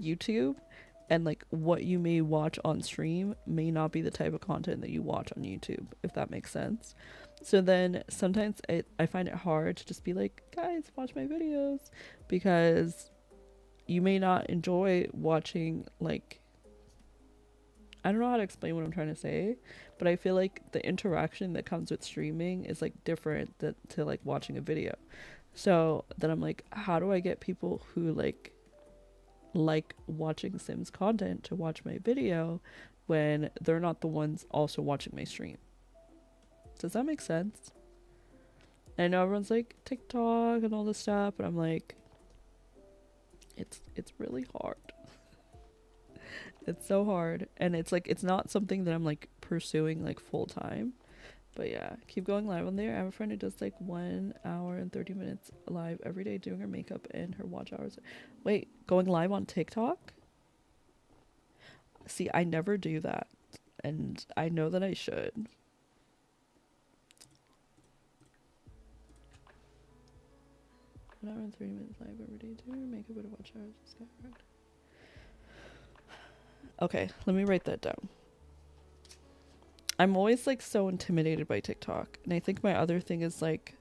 YouTube, and like what you may watch on stream may not be the type of content that you watch on YouTube, if that makes sense. So then sometimes I find it hard to just be like, guys, watch my videos, because you may not enjoy watching like, I don't know how to explain what I'm trying to say, but I feel like the interaction that comes with streaming is like different to like watching a video. So then I'm like, how do I get people who like watching Sims content to watch my video when they're not the ones also watching my stream? Does that make sense? I know everyone's like TikTok and all this stuff, but I'm like, it's really hard. It's so hard, and it's like, it's not something that I'm like pursuing like full time. But yeah, keep going live on there. I have a friend who does like 1 hour and 30 minutes live every day doing her makeup and her watch hours. Wait, going live on TikTok? See, I never do that, and I know that I should. An hour and 30 minutes live every day doing her makeup and watch hours. Okay, let me write that down. I'm always like so intimidated by TikTok, and I think my other thing is like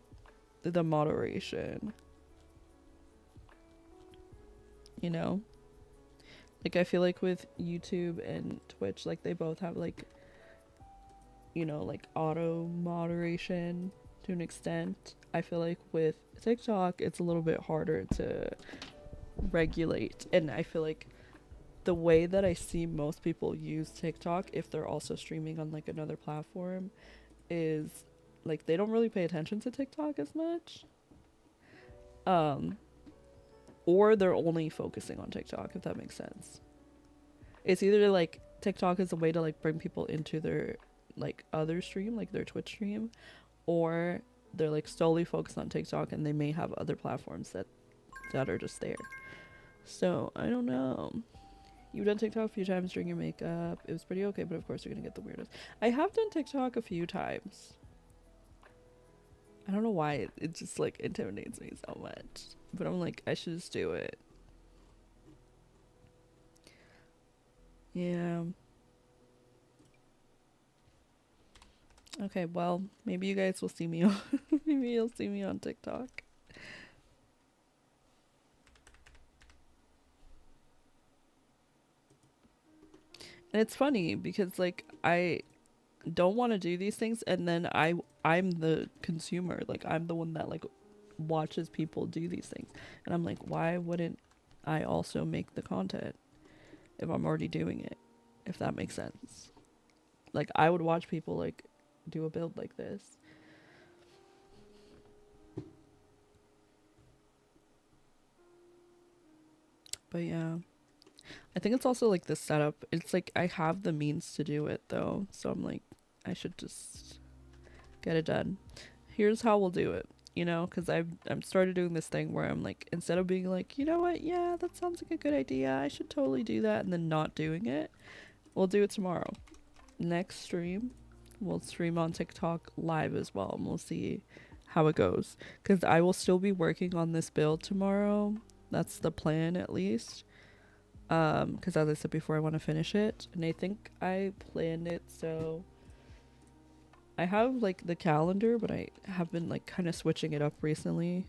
the moderation. You know? Like, I feel like with YouTube and Twitch, like they both have like, you know, like auto moderation to an extent. I feel like with TikTok it's a little bit harder to regulate, and I feel like the way that I see most people use TikTok, if they're also streaming on like another platform, is like they don't really pay attention to TikTok as much. Or they're only focusing on TikTok, if that makes sense. It's either like TikTok is a way to like bring people into their like other stream, like their Twitch stream, or they're like solely focused on TikTok and they may have other platforms that are just there. So I don't know. You've done TikTok a few times during your makeup. It was pretty okay, but of course you're gonna get the weirdest. I have done TikTok a few times. I don't know why it just like intimidates me so much. But I'm like, I should just do it. Yeah. Okay, well, maybe you guys will see me on maybe you'll see me on TikTok. And it's funny because like I don't want to do these things and then I'm the consumer. Like I'm the one that like watches people do these things. And I'm like, why wouldn't I also make the content if I'm already doing it? If that makes sense. Like I would watch people like do a build like this. But yeah. I think it's also like the setup. It's like I have the means to do it though. So I'm like, I should just get it done. Here's how we'll do it. You know, because I'm started doing this thing where I'm like, instead of being like, you know what, yeah, that sounds like a good idea, I should totally do that, and then not doing it, we'll do it tomorrow. Next stream, we'll stream on TikTok live as well, and we'll see how it goes. Because I will still be working on this build tomorrow. That's the plan, at least. Because as I said before, I want to finish it, and I think I planned it so I have like the calendar, but I have been like kind of switching it up recently.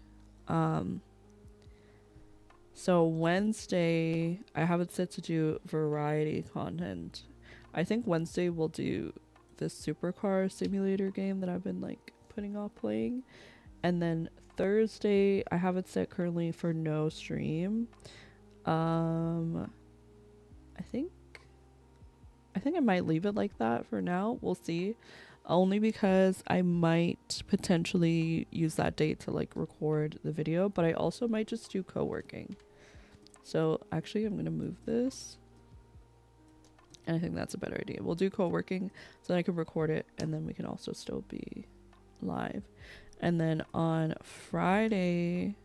So Wednesday, I have it set to do variety content. I think Wednesday we'll do this supercar simulator game that I've been like putting off playing. And then Thursday, I have it set currently for no stream. I think I might leave it like that for now. We'll see. Only because I might potentially use that date to like record the video, but I also might just do co-working. So actually I'm gonna move this, and I think that's a better idea. We'll do co-working so then I can record it, and then we can also still be live. And then on Friday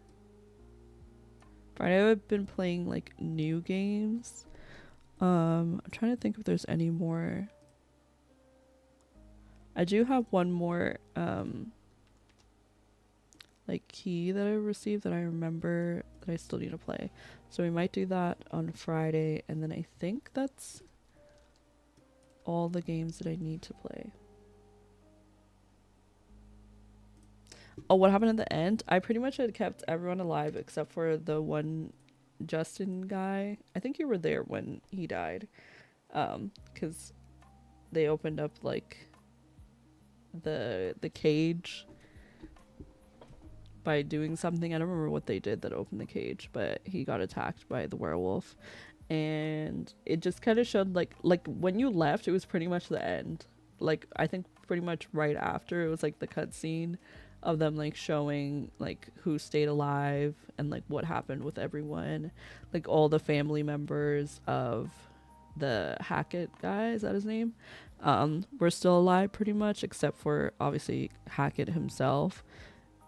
I've been playing like new games. I'm trying to think if there's any more. I do have one more like key that I received that I remember that I still need to play. So we might do that on Friday, and then I think that's all the games that I need to play. Oh, what happened at the end? I pretty much had kept everyone alive except for the one Justin guy. I think you were there when he died. 'Cause they opened up like the cage by doing something. I don't remember what they did that opened the cage, but he got attacked by the werewolf, and it just kind of showed like when you left, it was pretty much the end. Like I think pretty much right after, it was like the cutscene of them like showing like who stayed alive and like what happened with everyone, like all the family members of the Hackett guy, is that his name? We're still alive pretty much, except for obviously Hackett himself.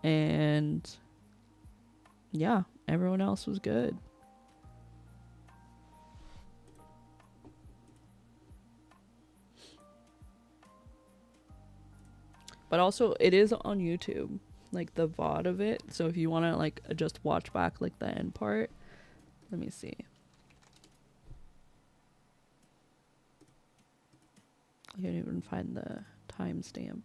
And yeah, everyone else was good. But also it is on YouTube, like the VOD of it. So if you want to like just watch back like the end part, let me see. I can't even find the timestamp.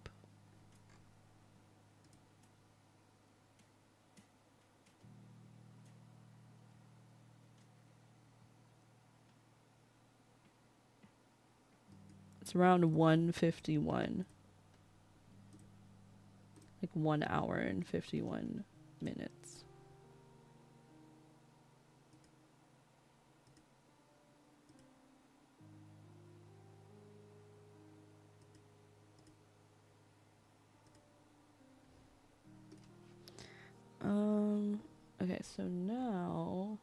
It's around 1:51. Like 1 hour and 51 minutes. Okay, so now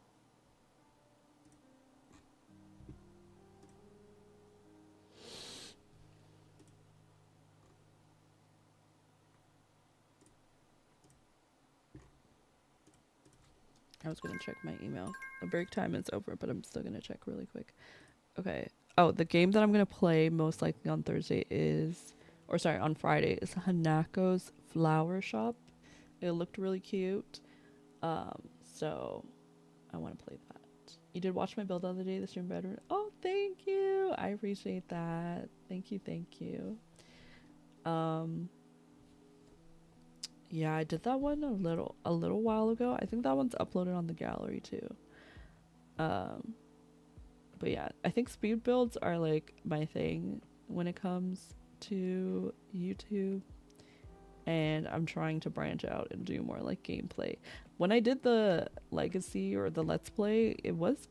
I was gonna check my email. The break time is over, but I'm still gonna check really quick. Okay. Oh, the game that I'm gonna play most likely on Thursday is, or sorry, on Friday is Hanako's Flower Shop. It looked really cute. So I want to play that. You did watch my build the other day, the stream bedroom. Oh, thank you. I appreciate that. Thank you, thank you. Yeah, I did that one a little while ago. I think that one's uploaded on the gallery too. But yeah, I think speed builds are like my thing when it comes to YouTube, and I'm trying to branch out and do more like gameplay. When I did the legacy or the let's play, it was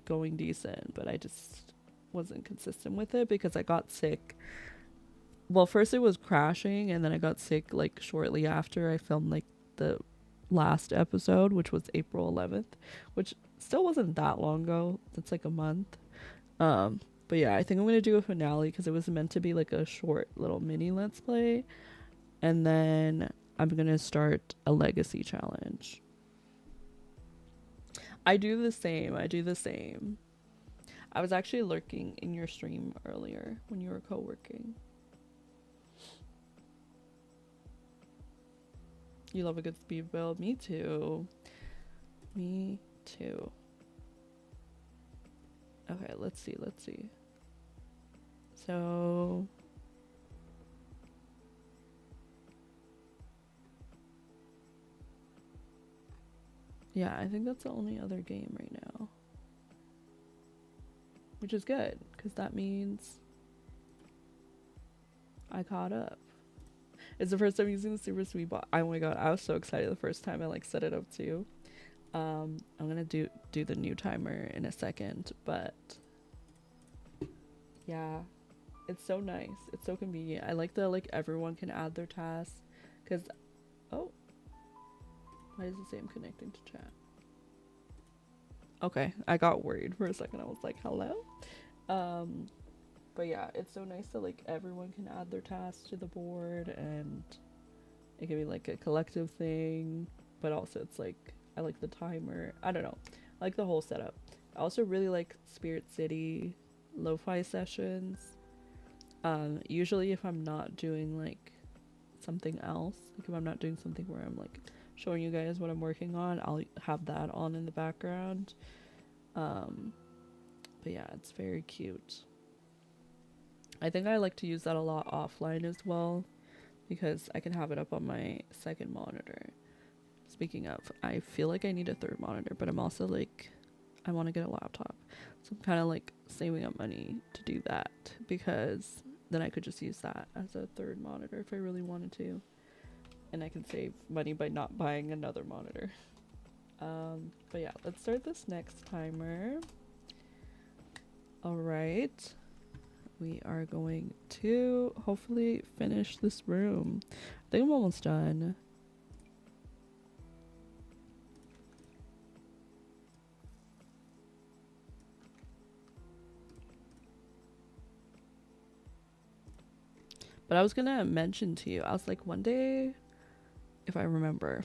going decent, but I just wasn't consistent with it because I got sick. Well, first it was crashing, and then I got sick like shortly after I filmed like the last episode, which was April 11th, which still wasn't that long ago. It's like a month. But yeah, I think I'm gonna do a finale because it was meant to be like a short little mini let's play, and then I'm gonna start a legacy challenge. I do the same. I was actually lurking in your stream earlier when you were co-working. You love a good speed build. Me too. Me too. Okay, let's see. So yeah, I think that's the only other game right now, which is good because that means I caught up. It's the first time using the super sweet bot. Oh my god, I was so excited the first time I like set it up too. I'm gonna do the new timer in a second, but yeah, it's so nice. It's so convenient. I like that like everyone can add their tasks, because oh, why does it say I'm connecting to chat? Okay, I got worried for a second. I was like, hello? But yeah, it's so nice that like everyone can add their tasks to the board, and it can be like a collective thing, but also it's like I like the timer. I don't know. I like the whole setup. I also really like Spirit City Lo-fi sessions. Usually if I'm not doing like something else, like if I'm not doing something where I'm like showing you guys what I'm working on, I'll have that on in the background. But yeah, it's very cute. I think I like to use that a lot offline as well, because I can have it up on my second monitor. Speaking of, I feel like I need a third monitor, but I'm also like, I want to get a laptop. So I'm kind of like saving up money to do that, because then I could just use that as a third monitor if I really wanted to. And I can save money by not buying another monitor. But yeah, let's start this next timer. All right. We are going to hopefully finish this room. I think I'm almost done. But I was gonna mention to you, I was like, one day, if I remember,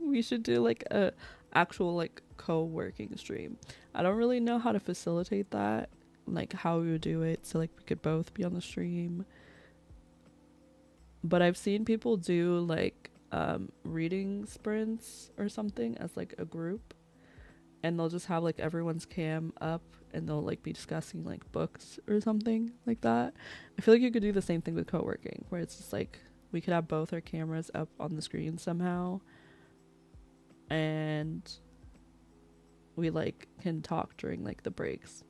we should do like a actual like co-working stream. I don't really know how to facilitate that, like how we would do it so like we could both be on the stream. But I've seen people do like reading sprints or something as like a group, and they'll just have like everyone's cam up and they'll like be discussing like books or something like that. I feel like you could do the same thing with co-working, where it's just like we could have both our cameras up on the screen somehow, and we like can talk during like the breaks.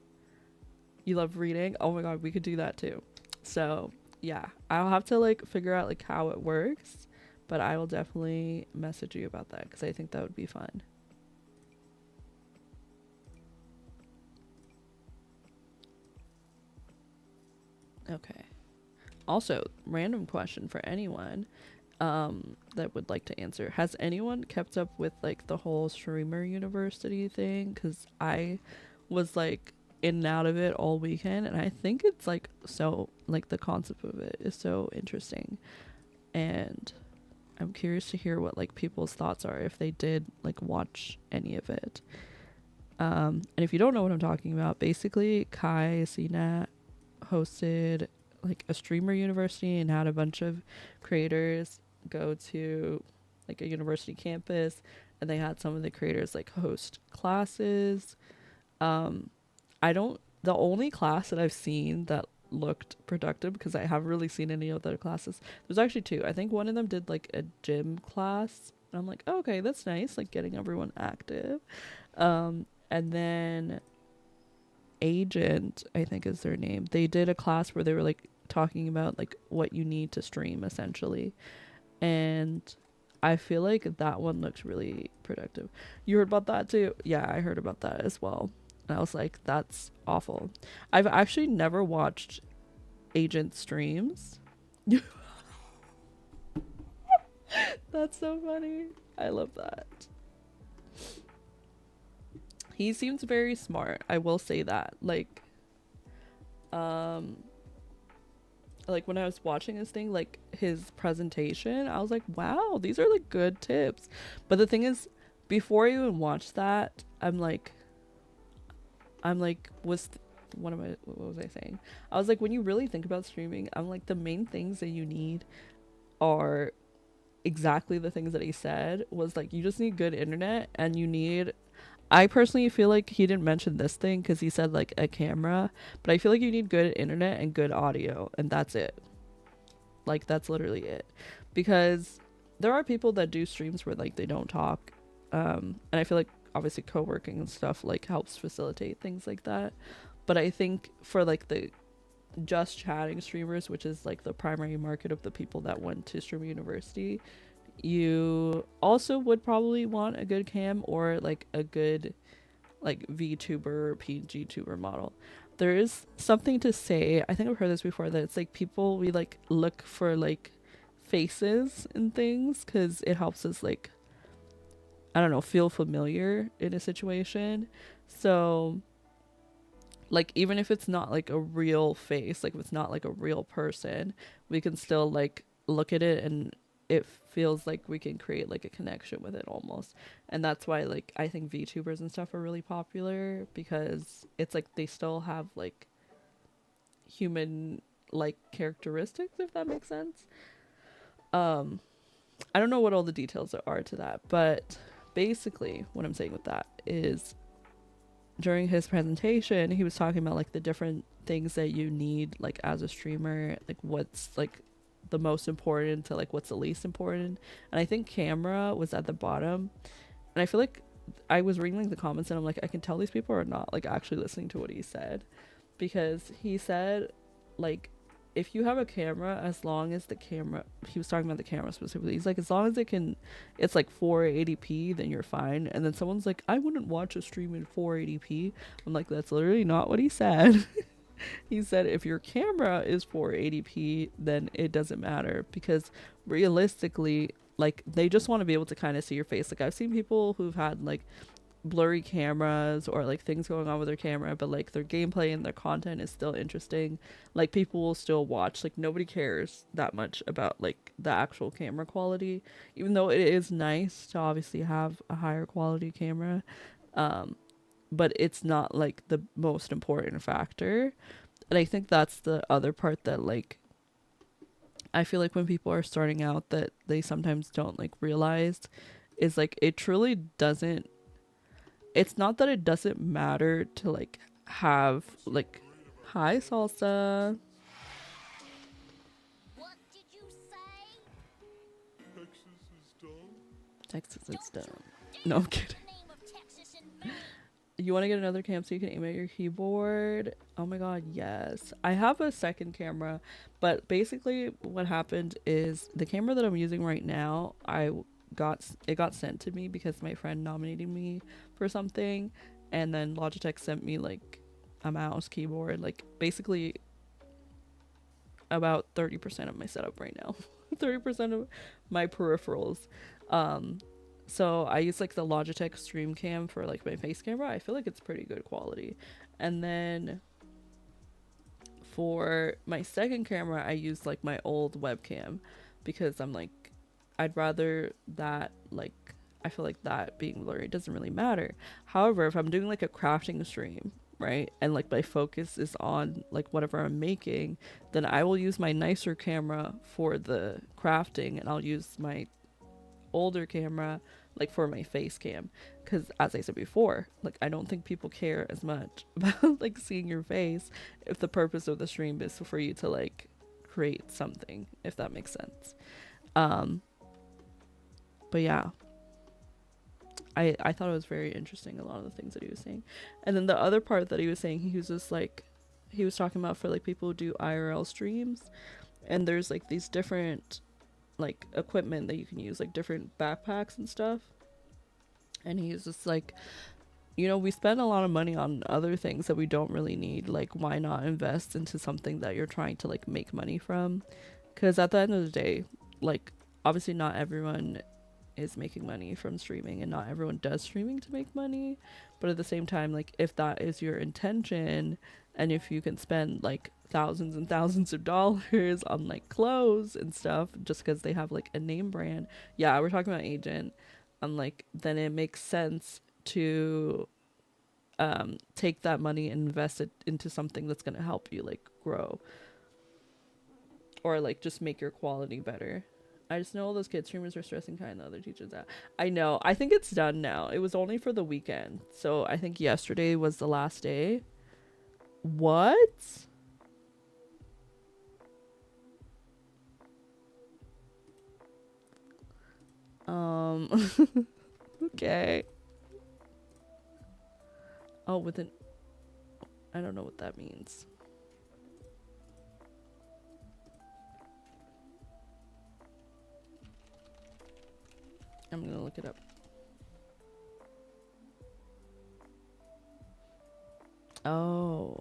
You love reading? Oh my god, we could do that too. So yeah, I'll have to like figure out like how it works, but I will definitely message you about that because I think that would be fun. Okay. Also, random question for anyone. that would like to answer. Has anyone kept up with like the whole streamer university thing? Because I was like in and out of it all weekend, and I think it's like so like the concept of it is so interesting, and I'm curious to hear what like people's thoughts are if they did like watch any of it. And if you don't know what I'm talking about, basically Kai CNAT hosted like a streamer university and had a bunch of creators go to like a university campus, and they had some of the creators like host classes. I don't The only class that I've seen that looked productive, because I haven't really seen any other classes, there's actually two. I think one of them did like a gym class, and I'm like, oh, okay, that's nice, like getting everyone active. And then Agent, I think is their name, they did a class where they were like talking about like what you need to stream essentially, and I feel like that one looks really productive. You heard about that too? Yeah, I heard about that as well, and I was like, that's awful. I've actually never watched Agent streams. That's so funny. I love that. He seems very smart, I will say that. Like when I was watching this thing, like his presentation, I was like, wow, these are like good tips. But the thing is, before I even watched that, what was I saying? I was like, when you really think about streaming, I'm like, the main things that you need are exactly the things that he said. Was like, you just need good internet, and you need, I personally feel like he didn't mention this thing because he said like a camera, but I feel like you need good internet and good audio, and that's it. Like, that's literally it. Because there are people that do streams where like they don't talk, and I feel like obviously co-working and stuff like helps facilitate things like that. But I think for like the just chatting streamers, which is like the primary market of the people that went to streamer university, you also would probably want a good cam or like a good like VTuber or PG tuber model. There is something to say, I think I've heard this before, that it's like people, we like look for like faces and things because it helps us like, I don't know, feel familiar in a situation. So like, even if it's not like a real face, like if it's not like a real person, we can still like look at it, and it feels like we can create like a connection with it almost. And that's why like I think VTubers and stuff are really popular, because it's like they still have like human like characteristics, if that makes sense. I don't know what all the details are to that, but basically what I'm saying with that is, during his presentation he was talking about like the different things that you need like as a streamer, like what's like the most important to like what's the least important. And I think camera was at the bottom, and I feel like I was reading like the comments, and I'm like, I can tell these people are not like actually listening to what he said, because he said like, if you have a camera, as long as the camera, he was talking about the camera specifically, he's like, as long as it's like 480p, then you're fine. And then someone's like, I wouldn't watch a stream in 480p. I'm like, that's literally not what he said. He said if your camera is 480p, then it doesn't matter, because realistically, like, they just want to be able to kind of see your face. Like, I've seen people who've had like blurry cameras or like things going on with their camera, but like their gameplay and their content is still interesting. Like, people will still watch. Like, nobody cares that much about like the actual camera quality, even though it is nice to obviously have a higher quality camera, but it's not like the most important factor. And I think that's the other part that like I feel like when people are starting out that they sometimes don't like realize, is like, it truly doesn't, it's not that it doesn't matter to like have like, hi Salsa, What did you say? Texas is dumb. No, I'm kidding. You want to get another cam so you can aim at your keyboard? Oh my god, yes. I have a second camera, but basically what happened is the camera that I'm using right now, it got sent to me because my friend nominated me for something, and then Logitech sent me like a mouse, keyboard, like basically about 30% of my setup right now. 30% of my peripherals. Um, so I use like the Logitech Stream Cam for like my face camera. I feel like it's pretty good quality. And then for my second camera, I use like my old webcam because I'm like, I'd rather that, like, I feel like that being blurry doesn't really matter. However, if I'm doing like a crafting stream, right, and like my focus is on like whatever I'm making, then I will use my nicer camera for the crafting and I'll use my older camera like for my face cam, because as I said before, like I don't think people care as much about like seeing your face if the purpose of the stream is for you to like create something, if that makes sense. um but yeah, I thought it was very interesting, a lot of the things that he was saying. And then the other part that he was saying, he was just like, he was talking about for like people who do IRL streams, and there's like these different like equipment that you can use, like different backpacks and stuff. And he's just like, you know, we spend a lot of money on other things that we don't really need. Like, why not invest into something that you're trying to like make money from? Because at the end of the day, like, obviously not everyone is making money from streaming, and not everyone does streaming to make money. But at the same time, like, if that is your intention, and if you can spend like thousands and thousands of dollars on like clothes and stuff just because they have like a name brand, yeah, we're talking about agent, like, then it makes sense to take that money and invest it into something that's going to help you like grow, or like just make your quality better. I just know all those kid streamers are stressing kind of other teachers out. I know. I think it's done now. It was only for the weekend. So I think yesterday was the last day. What? Okay. Oh, with an, I don't know what that means. I'm gonna look it up. Oh.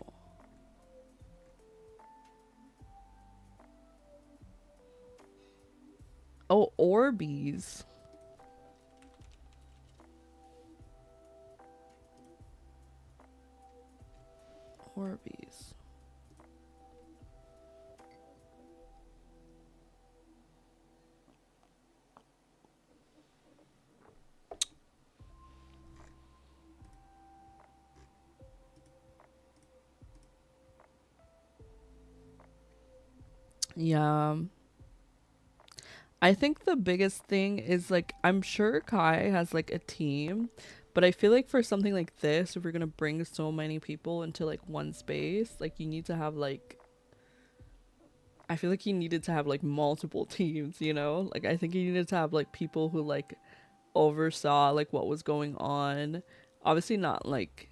Oh, Orbeez. Orbeez. Yeah. I think the biggest thing is like, I'm sure Kai has like a team, but I feel like for something like this, if we're gonna bring so many people into like one space, like you need to have like, I feel like he needed to have like multiple teams, you know? Like I think he needed to have like people who like oversaw like what was going on. Obviously not like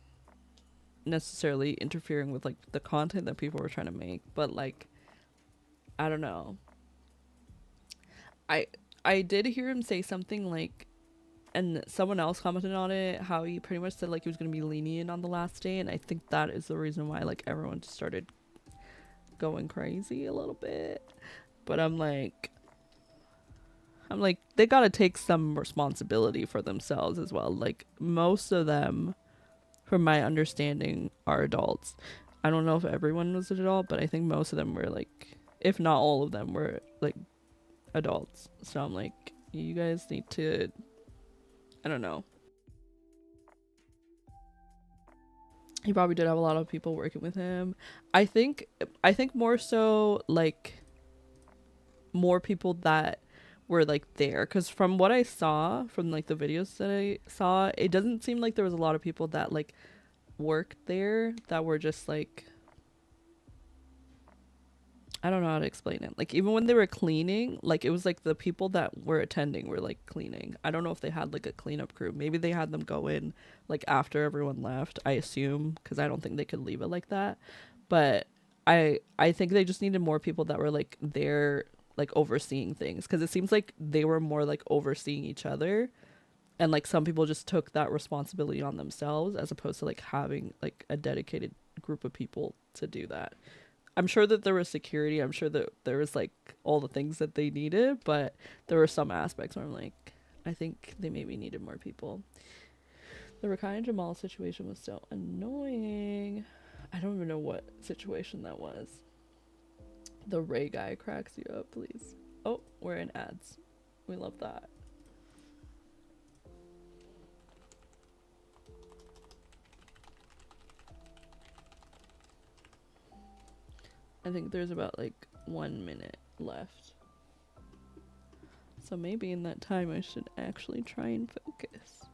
necessarily interfering with like the content that people were trying to make, but like, I don't know. I I did hear him say something like, and someone else commented on it, how he pretty much said like he was gonna be lenient on the last day, and I think that is the reason why like everyone just started going crazy a little bit. But I'm like they gotta take some responsibility for themselves as well. Like most of them, from my understanding, are adults. I don't know if everyone was an adult, but I think most of them were like, if not all of them were like adults. So I'm like, you guys need to, I don't know. He probably did have a lot of people working with him. I think more so like more people that were like there, because from what I saw from like the videos that I saw, it doesn't seem like there was a lot of people that like worked there that were just like, I don't know how to explain it. Like even when they were cleaning, like it was like the people that were attending were like cleaning. I don't know if they had like a cleanup crew. Maybe they had them go in like after everyone left, I assume, because I don't think they could leave it like that. But I think they just needed more people that were like there like overseeing things, because it seems like they were more like overseeing each other, and like some people just took that responsibility on themselves as opposed to like having like a dedicated group of people to do that. I'm sure that there was security. I'm sure that there was like all the things that they needed, but there were some aspects where I'm like, I think they maybe needed more people. The Rakai and Jamal situation was so annoying. I don't even know what situation that was. The Ray guy cracks you up, please. Oh, we're in ads. We love that. I think there's about like 1 minute left. So maybe in that time I should actually try and focus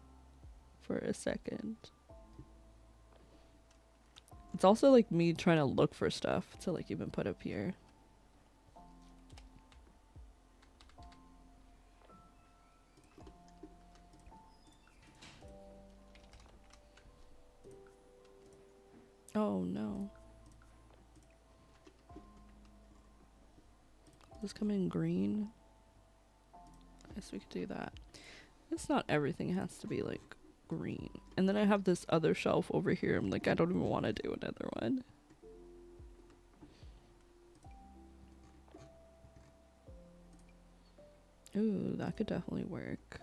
for a second. It's also like me trying to look for stuff to like even put up here. Oh no. Does this come in green? I guess we could do that. It's not everything has to be like green. And then I have this other shelf over here. I'm like, I don't even want to do another one. Ooh, that could definitely work.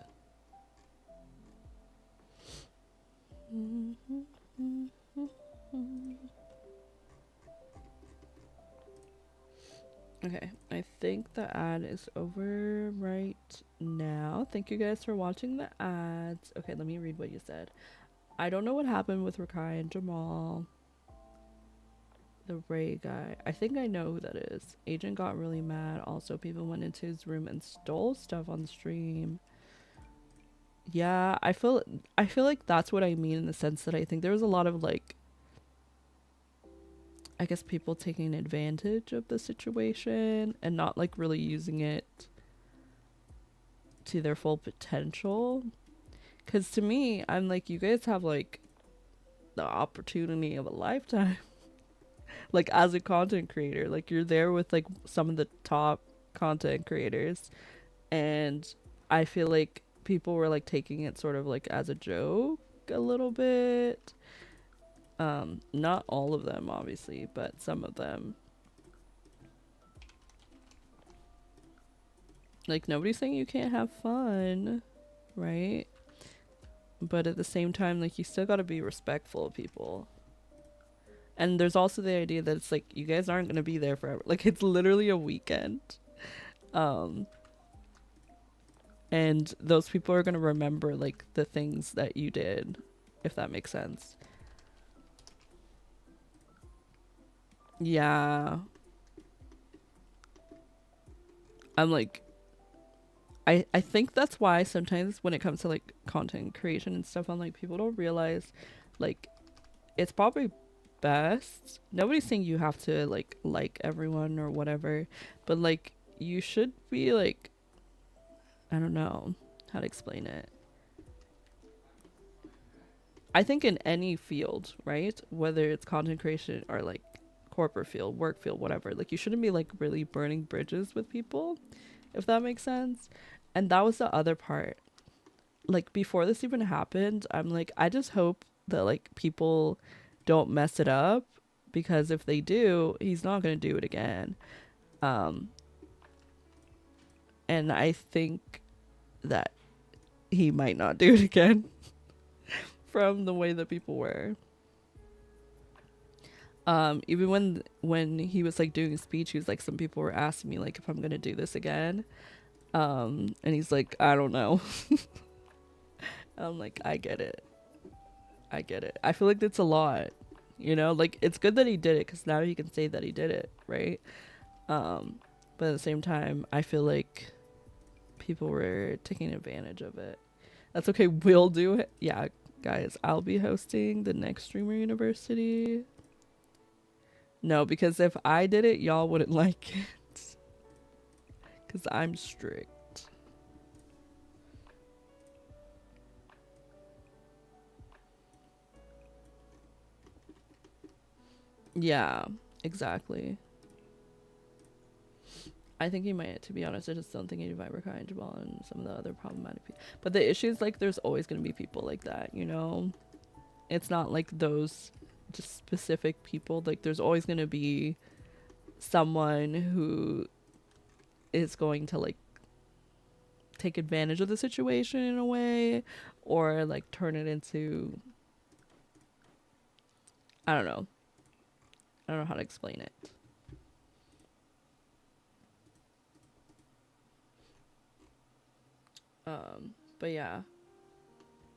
Okay, I think the ad is over right now. Thank you guys for watching the ads. Okay, let me read what you said. I don't know what happened with Rakai and Jamal. The Ray guy. I think I know who that is. Agent got really mad. Also, people went into his room and stole stuff on stream. Yeah, I feel like that's what I mean in the sense that I think there was a lot of like, I guess, people taking advantage of the situation and not like really using it to their full potential. Because to me, I'm like, you guys have like the opportunity of a lifetime. Like as a content creator, like you're there with like some of the top content creators, and I feel like people were like taking it sort of like as a joke a little bit. Not all of them obviously, but some of them. Like nobody's saying you can't have fun, right? But at the same time, like you still got to be respectful of people. And there's also the idea that it's like you guys aren't going to be there forever. Like it's literally a weekend. And those people are going to remember like the things that you did, if that makes sense. Yeah. I'm like, I think that's why sometimes when it comes to like content creation and stuff, I'm like, people don't realize like it's probably best. Nobody's saying you have to like everyone or whatever, but like you should be like, I don't know how to explain it. I think in any field, right? Whether it's content creation or like corporate field, work field, whatever, like you shouldn't be like really burning bridges with people, if that makes sense. And that was the other part. Like before this even happened, I'm like, I just hope that like people don't mess it up, because if they do, he's not going to do it again. And I think that he might not do it again from the way that people were. Even when he was like doing a speech, he was like, some people were asking me like if I'm gonna do this again. And he's like, I don't know. I'm like, I get it. I feel like that's a lot, you know, like it's good that he did it because now he can say that he did it, right? But at the same time, I feel like people were taking advantage of it. That's okay. We'll do it. Yeah, guys, I'll be hosting the next Streamer University. No, because if I did it, y'all wouldn't like it. Because I'm strict. Yeah, exactly. I think he might, to be honest. I just don't think he'd invite Rakai and Jamal and some of the other problematic people. But the issue is, like, there's always going to be people like that, you know? It's not like those just specific people. Like, there's always going to be someone who is going to like take advantage of the situation in a way, or like turn it into, I don't know. I don't know how to explain it. But yeah,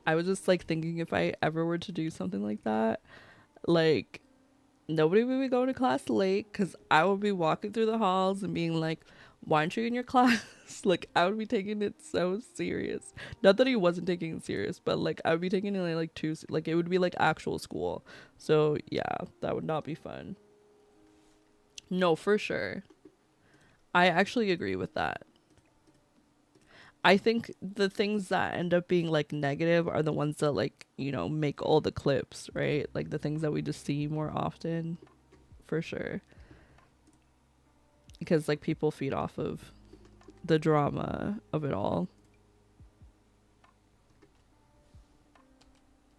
I was just like thinking if I ever were to do something like that, like nobody would be going to class late because I would be walking through the halls and being like, why aren't you in your class? Like I would be taking it so serious. Not that he wasn't taking it serious, but like I would be taking it like too, like it would be like actual school. So yeah, that would not be fun. No, for sure. I actually agree with that. I think the things that end up being like negative are the ones that like, make all the clips, right? Like the things that we just see more often, for sure. Because like people feed off of the drama of it all.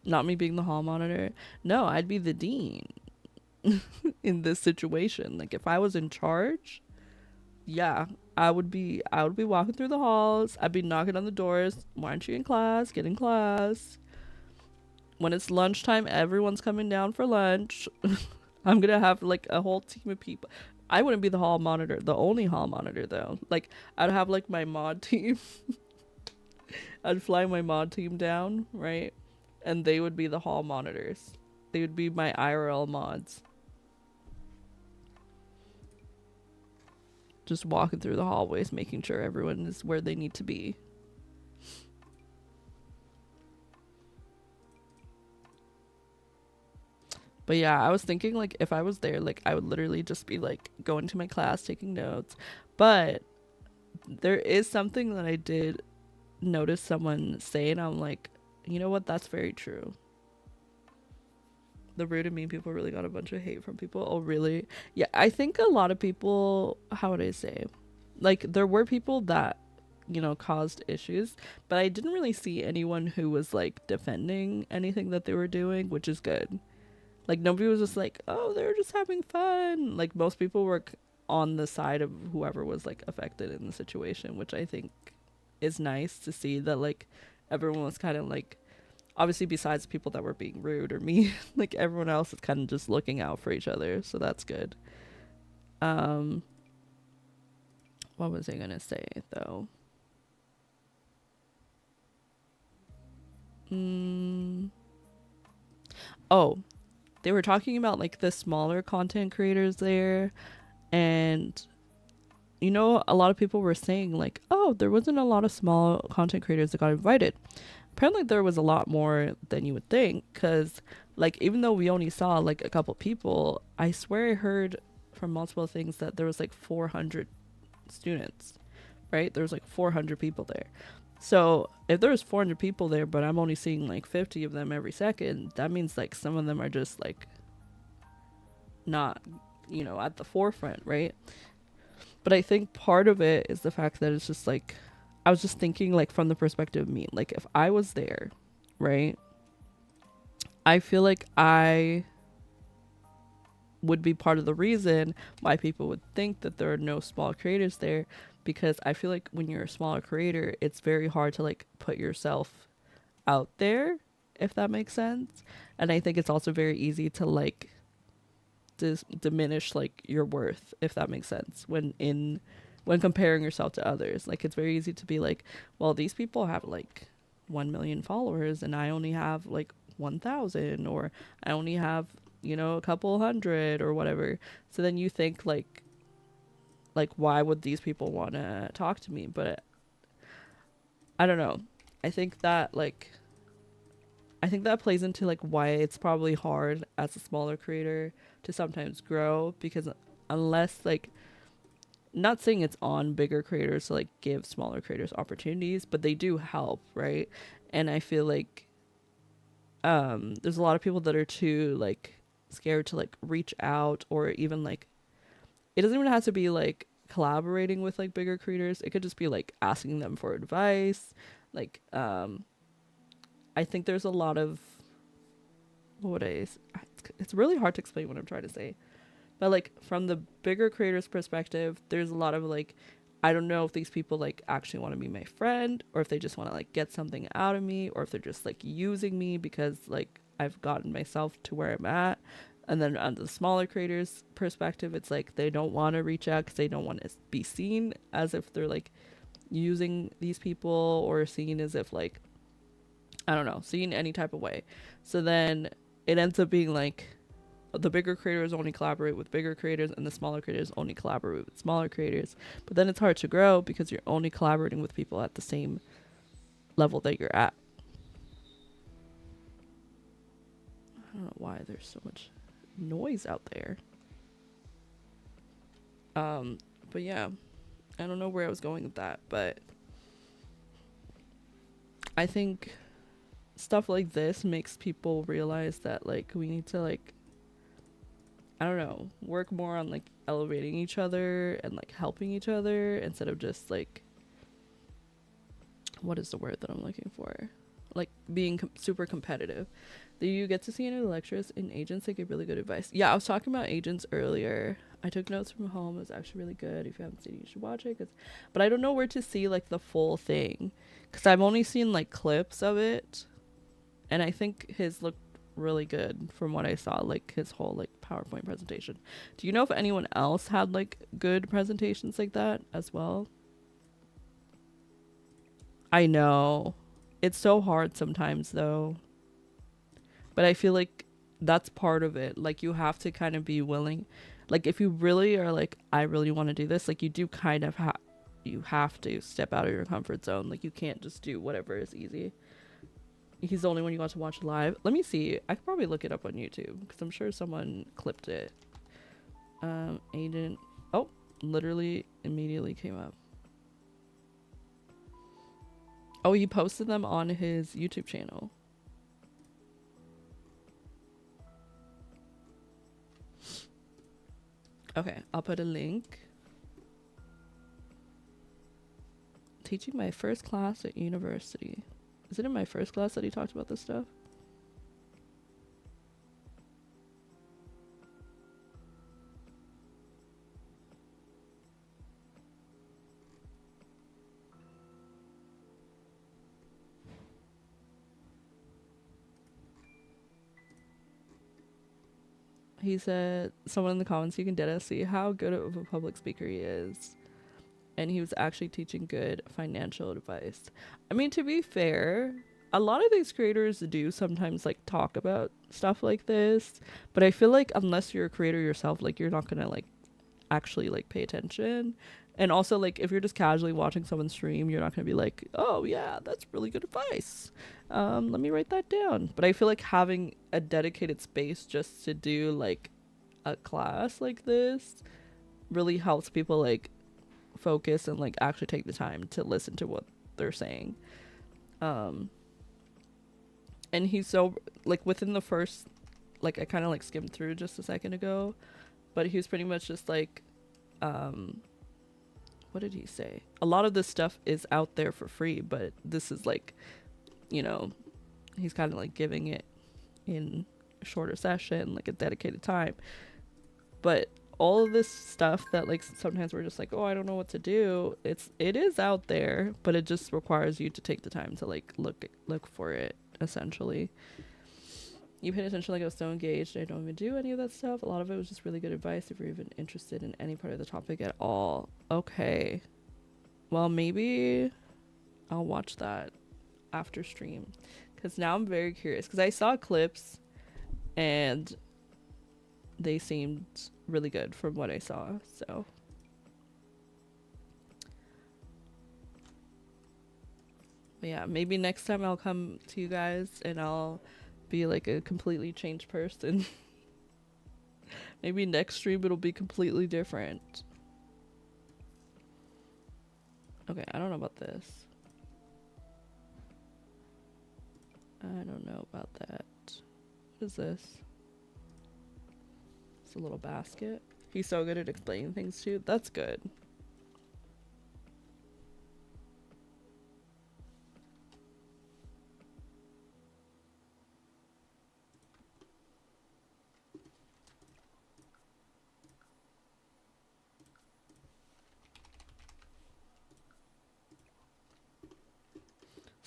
Not me being the hall monitor. No, I'd be the dean in this situation. Like if I was in charge, yeah, I would be walking through the halls. I'd be knocking on the doors. Why aren't you in class? Get in class. When it's lunchtime, everyone's coming down for lunch. I'm gonna have like a whole team of people. I wouldn't be the hall monitor, the only hall monitor though. Like I'd have like my mod team. I'd fly my mod team down, right? And they would be the hall monitors. They would be my IRL mods. Just walking through the hallways, making sure everyone is where they need to be. But yeah, I was thinking like if I was there, like I would literally just be like going to my class, taking notes. But there is something that I did notice someone say, and I'm like, you know what? That's very true. The rude and mean people really got a bunch of hate from people. Oh, really? Yeah, I think a lot of people, how would I say? Like, there were people that, caused issues, but I didn't really see anyone who was like defending anything that they were doing, which is good. Like, nobody was just like, oh, they're just having fun. Like, most people were on the side of whoever was like affected in the situation, which I think is nice to see that like everyone was kind of like, obviously besides people that were being rude or mean, like everyone else is kind of just looking out for each other, so that's good. um what was I gonna say though? mm, oh, they were talking about like the smaller content creators there, and a lot of people were saying like, oh, there wasn't a lot of small content creators that got invited. Apparently there was a lot more than you would think, because like even though we only saw like a couple people, I swear I heard from multiple things that there was like 400 students, right? There was like 400 people there. So if there was 400 people there but I'm only seeing like 50 of them every second, that means like some of them are just like not at the forefront, right? But I think part of it is the fact that it's just like, I was just thinking like from the perspective of me, like if I was there, right, I feel like I would be part of the reason why people would think that there are no small creators there, because I feel like when you're a smaller creator, it's very hard to like put yourself out there, if that makes sense. And I think it's also very easy to like diminish like your worth, if that makes sense, when comparing yourself to others. Like it's very easy to be like, well, these people have like 1 million followers and I only have like 1,000, or I only have a couple hundred or whatever. So then you think like why would these people want to talk to me? But I don't know. I think that like I think that plays into like why it's probably hard as a smaller creator to sometimes grow, because unless like, not saying it's on bigger creators to like give smaller creators opportunities, but they do help, right? And I feel like there's a lot of people that are too like scared to like reach out, or even like, it doesn't even have to be like collaborating with like bigger creators. It could just be like asking them for advice. Like I think there's a lot of, what would I, it's really hard to explain what I'm trying to say. But like from the bigger creators perspective, there's a lot of like, I don't know if these people like actually want to be my friend, or if they just want to like get something out of me, or if they're just like using me because like I've gotten myself to where I'm at. And then on the smaller creators perspective, it's like they don't want to reach out because they don't want to be seen as if they're like using these people, or seen as if like, I don't know, seen any type of way. So then it ends up being like the bigger creators only collaborate with bigger creators, and the smaller creators only collaborate with smaller creators. But then it's hard to grow because you're only collaborating with people at the same level that you're at. I don't know why there's so much noise out there. But yeah, I don't know where I was going with that, but I think stuff like this makes people realize that like we need to like, I don't know, work more on like elevating each other and like helping each other instead of just like, what is the word that I'm looking for? Like being super competitive. Do you get to see any lectures in agents that give really good advice? Yeah, I was talking about agents earlier. I took notes from home. It was actually really good. If you haven't seen it, you should watch it. But I don't know where to see like the full thing because I've only seen like clips of it, and I think his looked really good from what I saw, like his whole like PowerPoint presentation. Do you know if anyone else had like good presentations like that as well? I know it's so hard sometimes though, but I feel like that's part of it. Like you have to kind of be willing, like if you really are like, I really want to do this, like you do kind of you have to step out of your comfort zone. Like you can't just do whatever is easy. He's the only one you got to watch live. Let me see. I could probably look it up on YouTube because I'm sure someone clipped it. Agent. Oh, literally immediately came up. Oh, he posted them on his YouTube channel. Okay, I'll put a link. Teaching my first class at university. Is it in my first class that he talked about this stuff? He said, someone in the comments, you can dead see how good of a public speaker he is. And he was actually teaching good financial advice. I mean, to be fair, a lot of these creators do sometimes like talk about stuff like this, but I feel like unless you're a creator yourself, like you're not gonna like actually like pay attention. And also like if you're just casually watching someone stream, you're not gonna be like, oh yeah, that's really good advice, let me write that down. But I feel like having a dedicated space just to do like a class like this really helps people like focus and like actually take the time to listen to what they're saying. And he's so like within the first, like I kind of like skimmed through just a second ago, but he was pretty much just like, what did he say? A lot of this stuff is out there for free, but this is like, you know, he's kind of like giving it in a shorter session, like a dedicated time. But all of this stuff that like sometimes we're just like, oh, I don't know what to do, it is out there, but it just requires you to take the time to like look for it. Essentially, you paid attention. Like I was so engaged, I don't even do any of that stuff. A lot of it was just really good advice if you're even interested in any part of the topic at all. Okay, well maybe I'll watch that after stream because now I'm very curious because I saw clips and they seemed really good from what I saw. So but yeah, maybe next time I'll come to you guys and I'll be like a completely changed person. Maybe next stream it'll be completely different. Okay, I don't know about this. I don't know about that. What is this? It's a little basket. He's so good at explaining things too. That's good.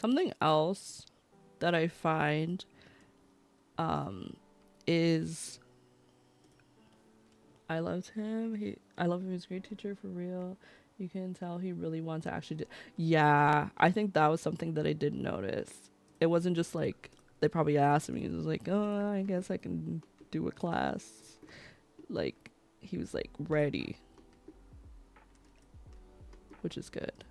Something else that I find is I loved him. I love him. He's a great teacher for real. You can tell he really wants to actually do. Yeah, I think that was something that I did notice. It wasn't just like they probably asked him. He was like, "Oh, I guess I can do a class." Like he was like ready, which is good.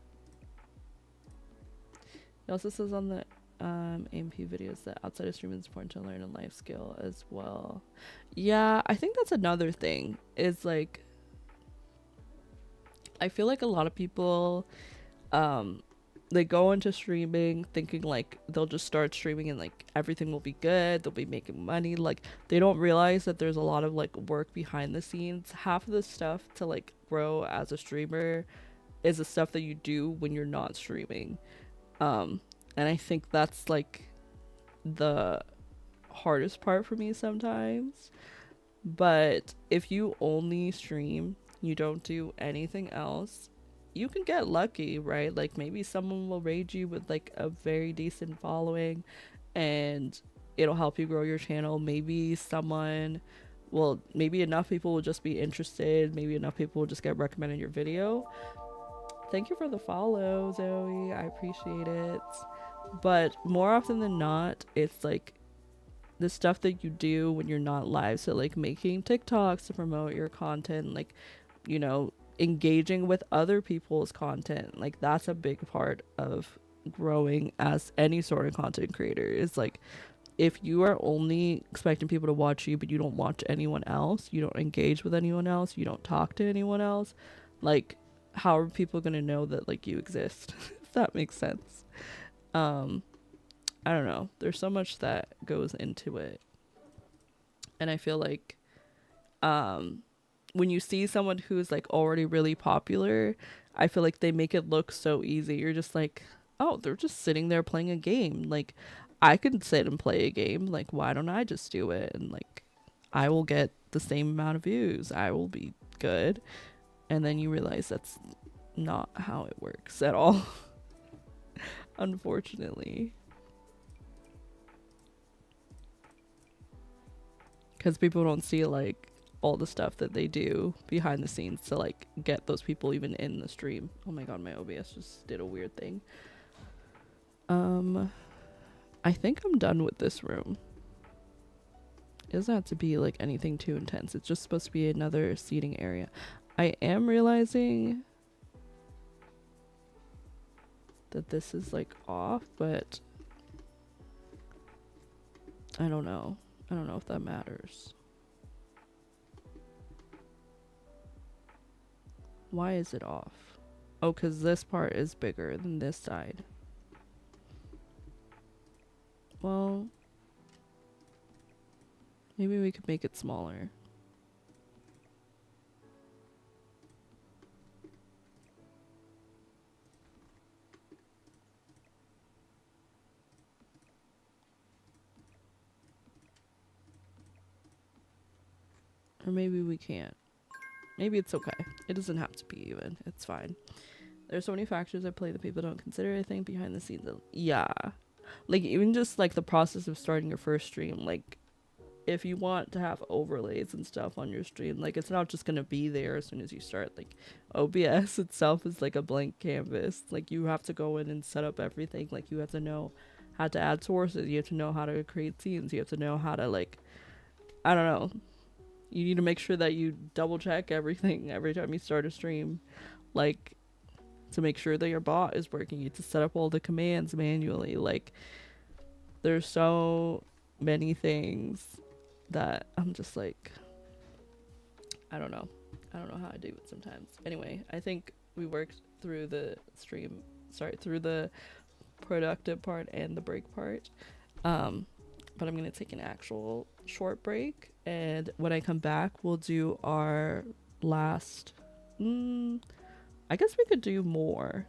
It also says on the AMP videos that outside of streaming it's important to learn a life skill as well. Yeah, I think that's another thing. Is like I feel like a lot of people they go into streaming thinking like they'll just start streaming and like everything will be good, they'll be making money. Like they don't realize that there's a lot of like work behind the scenes. Half of the stuff to like grow as a streamer is the stuff that you do when you're not streaming. And I think that's like the hardest part for me sometimes. But if you only stream, you don't do anything else, you can get lucky, right? Like maybe someone will raid you with like a very decent following and it'll help you grow your channel. Maybe maybe enough people will just be interested. Maybe enough people will just get recommended your video. Thank you for the follow, Zoe. I appreciate it. But more often than not, it's like the stuff that you do when you're not live. So like making TikToks to promote your content, like, you know, engaging with other people's content. Like that's a big part of growing as any sort of content creator. Is like if you are only expecting people to watch you but you don't watch anyone else, you don't engage with anyone else, you don't talk to anyone else, like how are people going to know that like you exist? If that makes sense. I don't know. There's so much that goes into it. And I feel like when you see someone who's like already really popular, I feel like they make it look so easy. You're just like, oh, they're just sitting there playing a game. Like I can sit and play a game. Like why don't I just do it? And like I will get the same amount of views. I will be good. And then you realize that's not how it works at all. Unfortunately. Because people don't see like all the stuff that they do behind the scenes to like get those people even in the stream. Oh my god, my OBS just did a weird thing. I think I'm done with this room. It doesn't have to be like anything too intense. It's just supposed to be another seating area. I am realizing that this is like off, but I don't know. I don't know if that matters. Why is it off? Oh, because this part is bigger than this side. Well, maybe we could make it smaller. Or maybe we can't. Maybe it's okay. It doesn't have to be even. It's fine. There's so many factors at play that people don't consider. I think behind the scenes. Yeah. Like even just like the process of starting your first stream. Like if you want to have overlays and stuff on your stream, like it's not just gonna be there as soon as you start. Like OBS itself is like a blank canvas. Like you have to go in and set up everything. Like you have to know how to add sources. You have to know how to create scenes. You have to know how to like, I don't know. You need to make sure that you double check everything every time you start a stream. Like to make sure that your bot is working. You have to set up all the commands manually. Like there's so many things that I'm just like, I don't know how I do it sometimes. Anyway, I think we worked through the through the productive part and the break part. But I'm gonna take an actual short break, and when I come back we'll do our last I guess we could do more.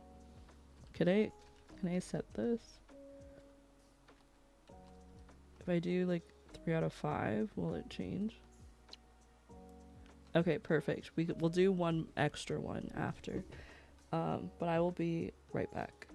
Can I set this? If I do like 3 out of 5, will it change? Okay, perfect. We'll do one extra one after. But I will be right back.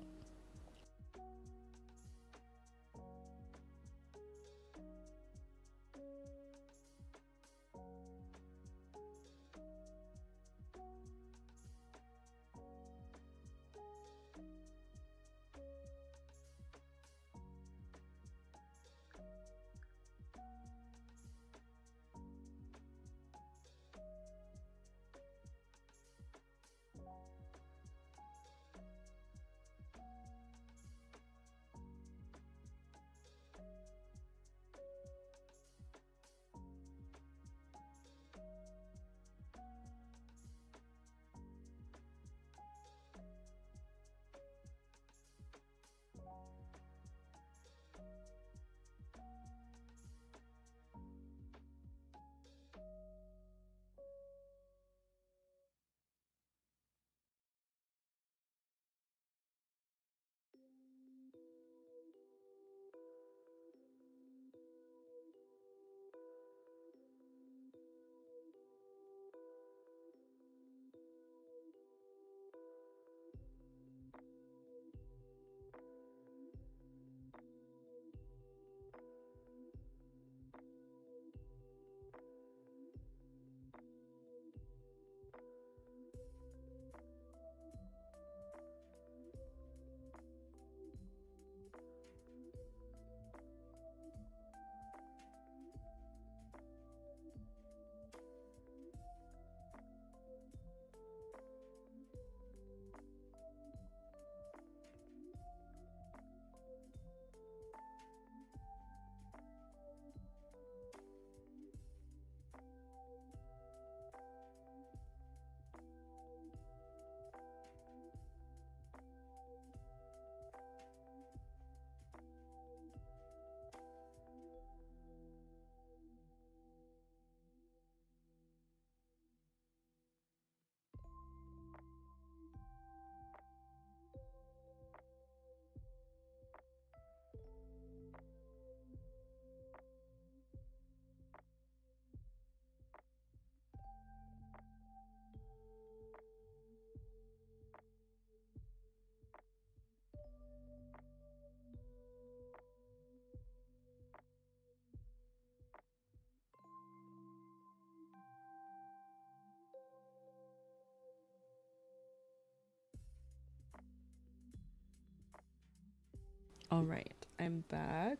All right, I'm back,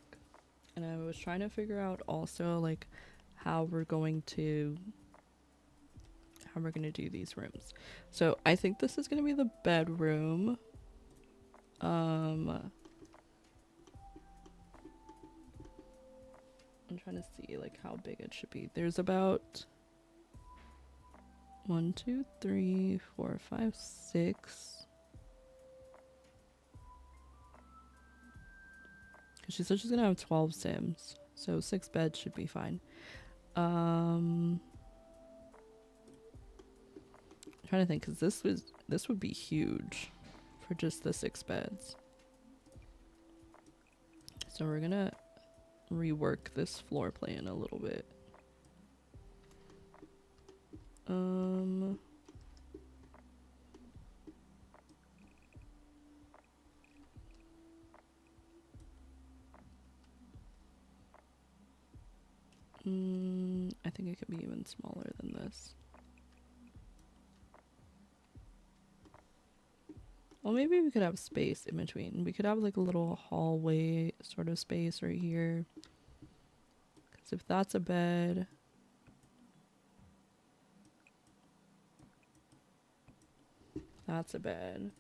and I was trying to figure out also like how we're going to do these rooms. So I think this is gonna be the bedroom. I'm trying to see like how big it should be. There's about 1, 2, 3, 4, 5, 6. She said she's gonna have 12 Sims, so 6 beds should be fine. I'm trying to think, because this would be huge for just the 6 beds. So we're gonna rework this floor plan a little bit. I think it could be even smaller than this. Well, maybe we could have space in between. We could have like a little hallway sort of space right here. Because if that's a bed, that's a bed.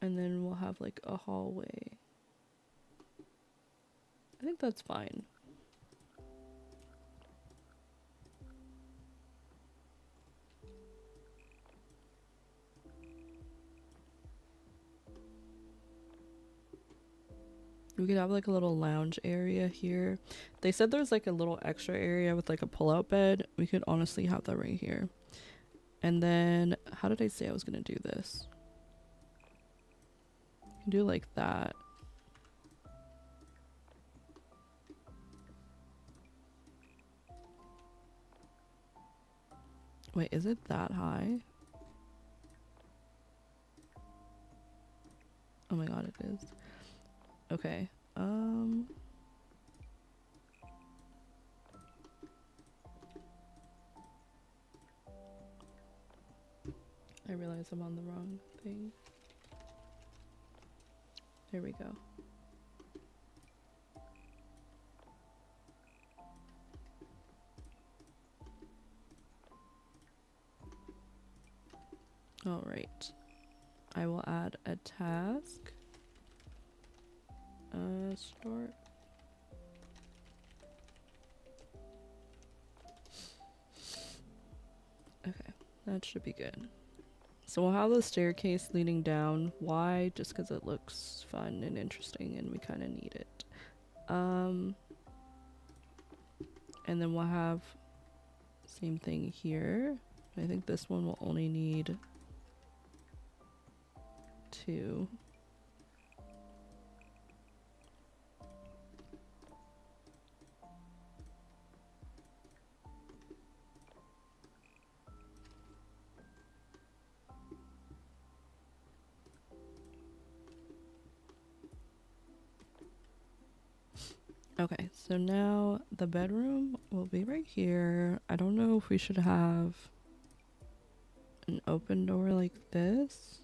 And then we'll have like a hallway. I think that's fine. We could have like a little lounge area here. They said there's like a little extra area with like a pull-out bed. We could honestly have that right here. And then, how did I say I was gonna do this? I can do like that. Wait, is it that high? Oh my god, it is. Okay. I realize I'm on the wrong thing. There we go. All right. I will add a task. Start. Okay, that should be good. So we'll have the staircase leading down. Why? Just because it looks fun and interesting and we kind of need it. And then we'll have same thing here. I think this one will only need 2. Okay, so now the bedroom will be right here. I don't know if we should have an open door like this.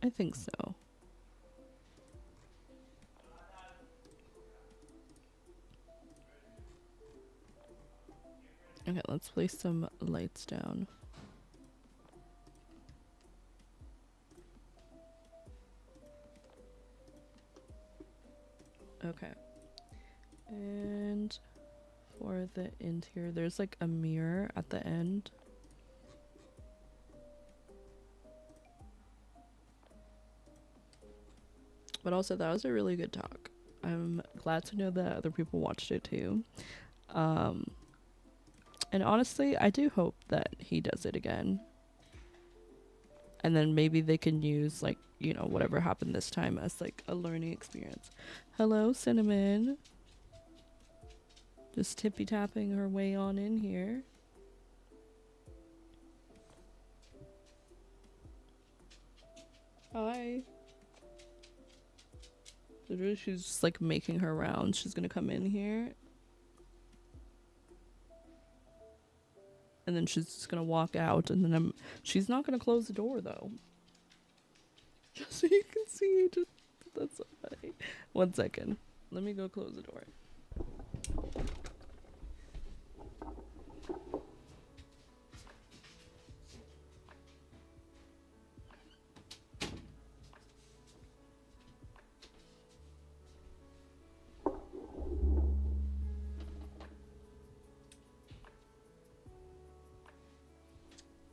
I think so. Okay, let's place some lights down. Okay. And for the interior, there's like a mirror at the end. But also, that was a really good talk. I'm glad to know that other people watched it too. And honestly, I do hope that he does it again. And then maybe they can use, like, you know, whatever happened this time as, like, a learning experience. Hello, Cinnamon. Just tippy-tapping her way on in here. Hi. Literally, she's just, like, making her rounds. She's gonna come in here. And then she's just gonna walk out, and then she's not gonna close the door though. Just so you can see, that's so funny. 1 second. Let me go close the door.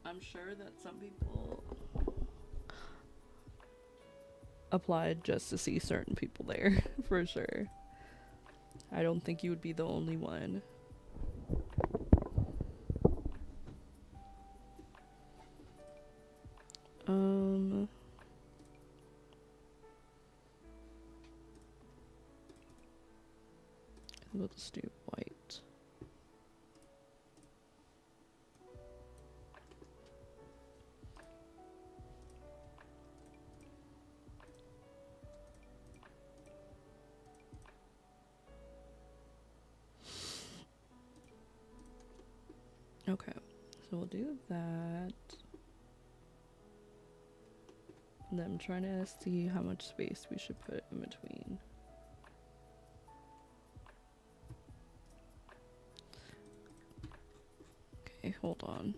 I'm sure that some people applied just to see certain people there, for sure. I don't think you would be the only one. We'll just do white. Okay, so we'll do that. And then I'm trying to see how much space we should put in between. Okay, hold on.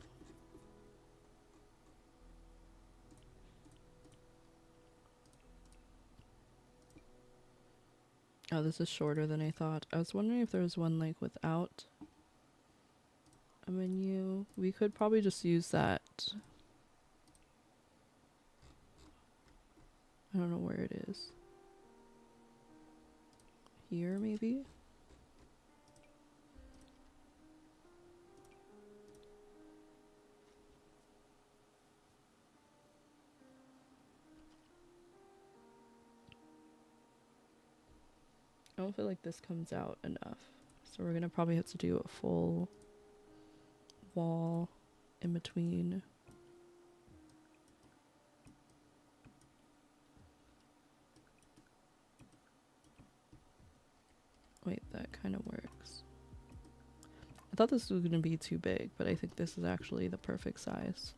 Oh, this is shorter than I thought. I was wondering if there was one like without a menu. We could probably just use that. I don't know where it is. Here, maybe? I don't feel like this comes out enough. So we're gonna probably have to do a full wall in between. Wait, that kind of works. I thought this was gonna be too big, but I think this is actually the perfect size.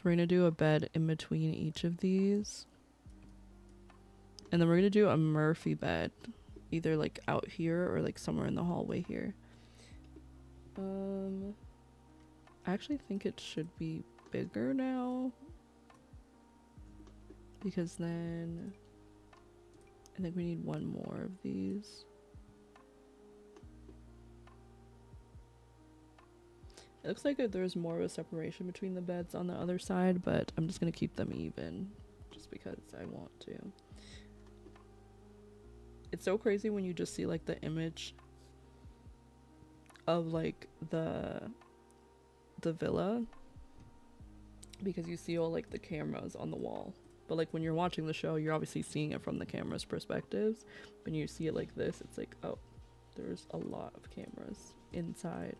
We're gonna do a bed in between each of these, and then we're gonna do a Murphy bed either like out here or like somewhere in the hallway here. I actually think it should be bigger now, because then I think we need one more of these. It looks like there's more of a separation between the beds on the other side, but I'm just going to keep them even just because I want to. It's so crazy when you just see like the image of like the villa, because you see all like the cameras on the wall. But like when you're watching the show, you're obviously seeing it from the camera's perspectives. When you see it like this, it's like, oh, there's a lot of cameras inside.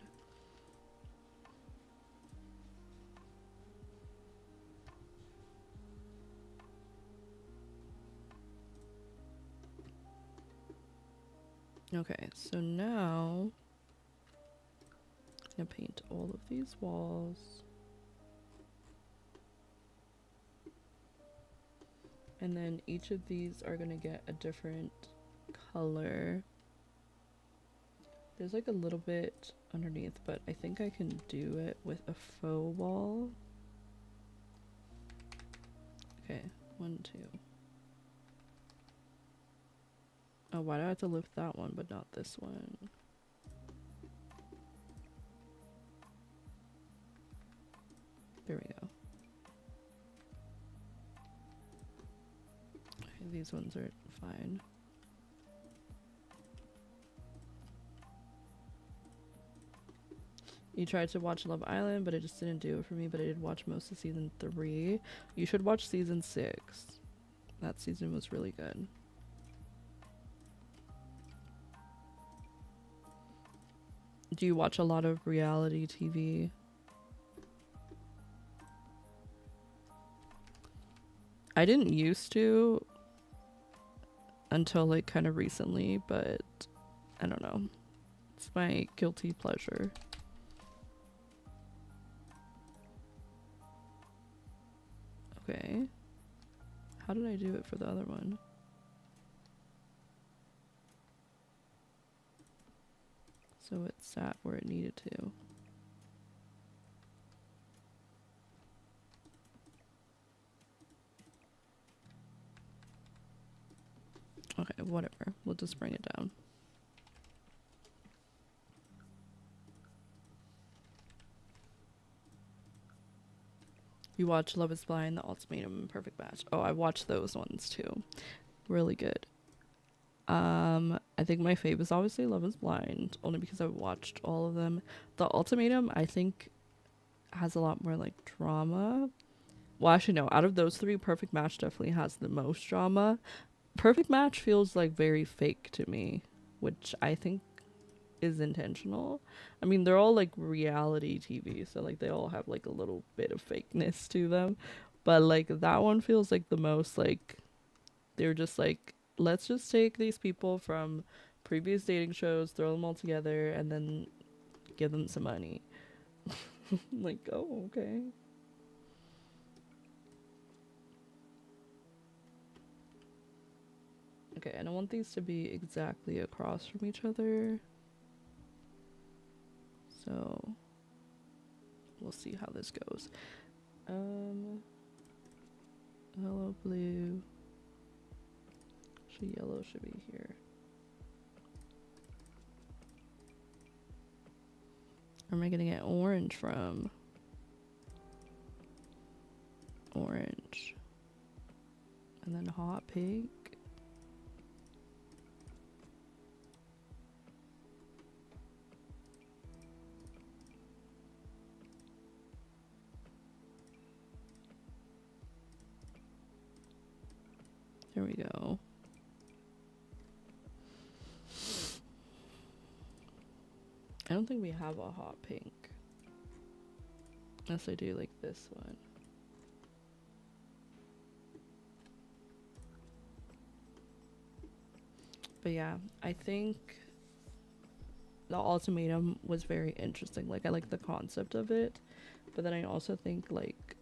Okay, so now I'm gonna paint all of these walls. And then each of these are gonna get a different color. There's like a little bit underneath, but I think I can do it with a faux wall. Okay, 1, 2. Oh, why do I have to lift that one but not this one? There we go. Okay, these ones are fine. You tried to watch Love Island, but it just didn't do it for me, but I did watch most of season 3. You should watch season 6. That season was really good. Do you watch a lot of reality TV? I didn't used to until like kind of recently, but I don't know. It's my guilty pleasure. Okay. How did I do it for the other one? So it sat where it needed to. Okay, whatever. We'll just bring it down. You watch Love is Blind, The Ultimatum, and Perfect Match. Oh, I watched those ones too. Really good. I think my fave is obviously Love is Blind, only because I've watched all of them. The Ultimatum, I think, has a lot more like drama. Well, actually, no. Out of those three, Perfect Match definitely has the most drama. Perfect Match feels like very fake to me, which I think is intentional. I mean, they're all like reality TV, so like they all have like a little bit of fakeness to them. But like that one feels like the most like they're just like, let's just take these people from previous dating shows, throw them all together, and then give them some money. Like, oh, okay. Okay, I don't want these to be exactly across from each other. So we'll see how this goes. Hello blue. Actually, yellow should be here. Where am I gonna get orange from? Orange. And then hot pink. There we go. I don't think we have a hot pink. Unless I do like this one. But yeah, I think the ultimatum was very interesting. Like, I like the concept of it. But then I also think, like,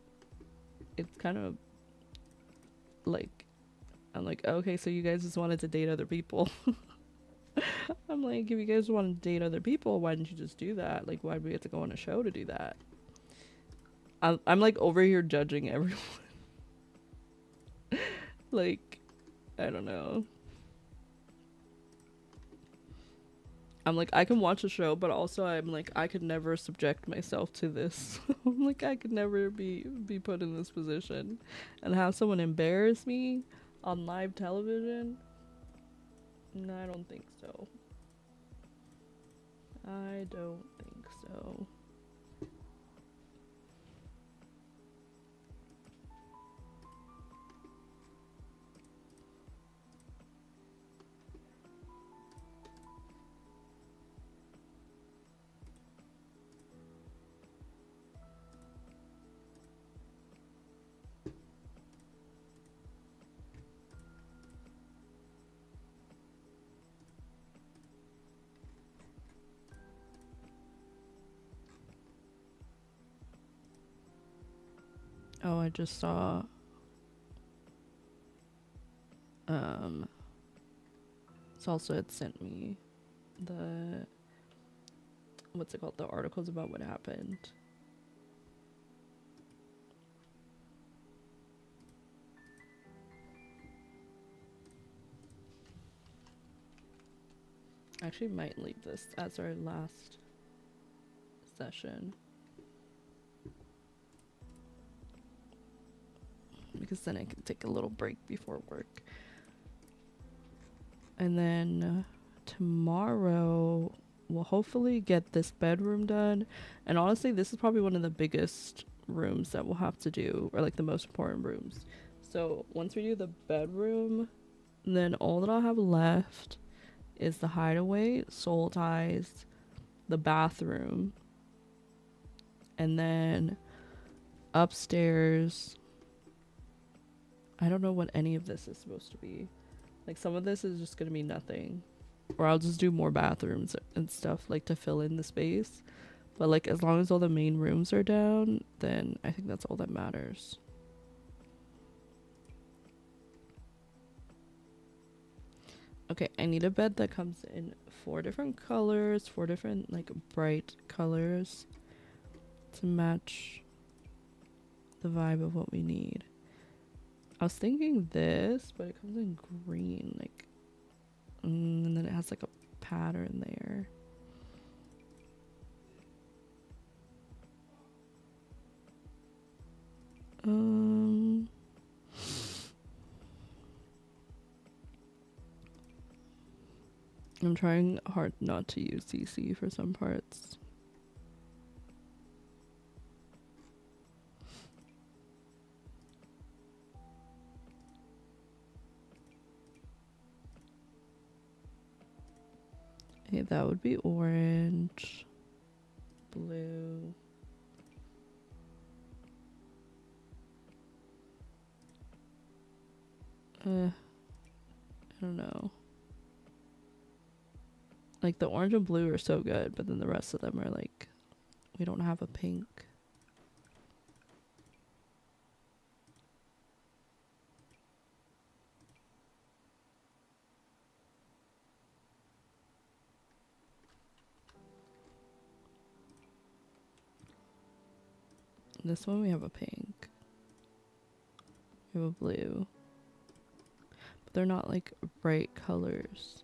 it's kind of like, I'm like, okay, so you guys just wanted to date other people. I'm like, if you guys want to date other people, why didn't you just do that? Like, why do we have to go on a show to do that? I'm like over here judging everyone. Like, I don't know. I'm like, I can watch a show, but also I'm like, I could never subject myself to this. I'm like, I could never be put in this position and have someone embarrass me on live television. No, I don't think so. I don't think so. Oh, I just saw Salsa had sent me the, what's it called, the articles about what happened. I actually might leave this as our last session, because then I can take a little break before work. And then tomorrow we'll hopefully get this bedroom done. And honestly, this is probably one of the biggest rooms that we'll have to do, or like the most important rooms. So once we do the bedroom, then all that I'll have left is the hideaway, soul ties, the bathroom, and then upstairs I don't know what any of this is supposed to be. Like, some of this is just gonna be nothing. Or I'll just do more bathrooms and stuff, like, to fill in the space. But, like, as long as all the main rooms are down, then I think that's all that matters. Okay, I need a bed that comes in 4 different colors, 4 different, like, bright colors to match the vibe of what we need. I was thinking this, but it comes in green, like, and then it has, like, a pattern there. I'm trying hard not to use CC for some parts. Okay, that would be orange, blue. I don't know. Like, the orange and blue are so good, but then the rest of them are like, we don't have a pink. This one we have a pink. We have a blue. But they're not like bright colors.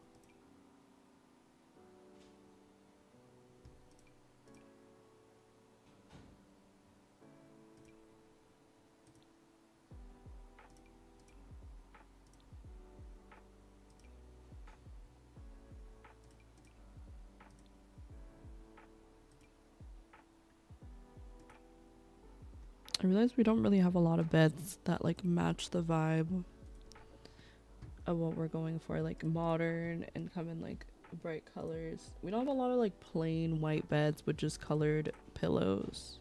I realize we don't really have a lot of beds that like match the vibe of what we're going for, like modern and come in like bright colors. We don't have a lot of like plain white beds with just colored pillows.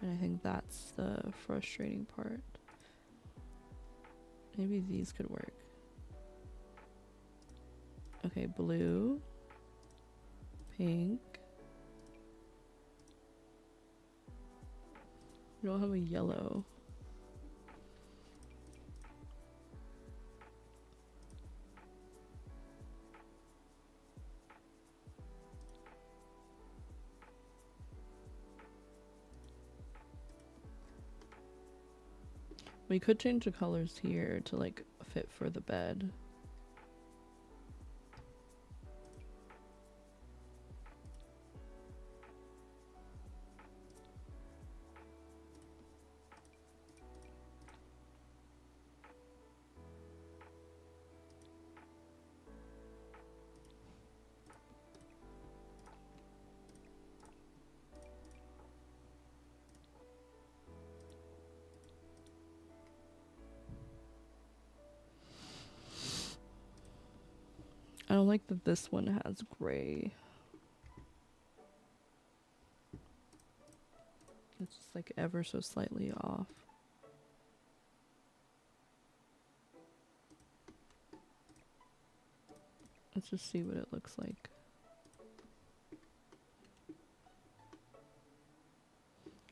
And I think that's the frustrating part. Maybe these could work. Okay, blue, pink. We don't have a yellow. We could change the colors here to like fit for the bed. I don't like that this one has gray. It's just like ever so slightly off. Let's just see what it looks like.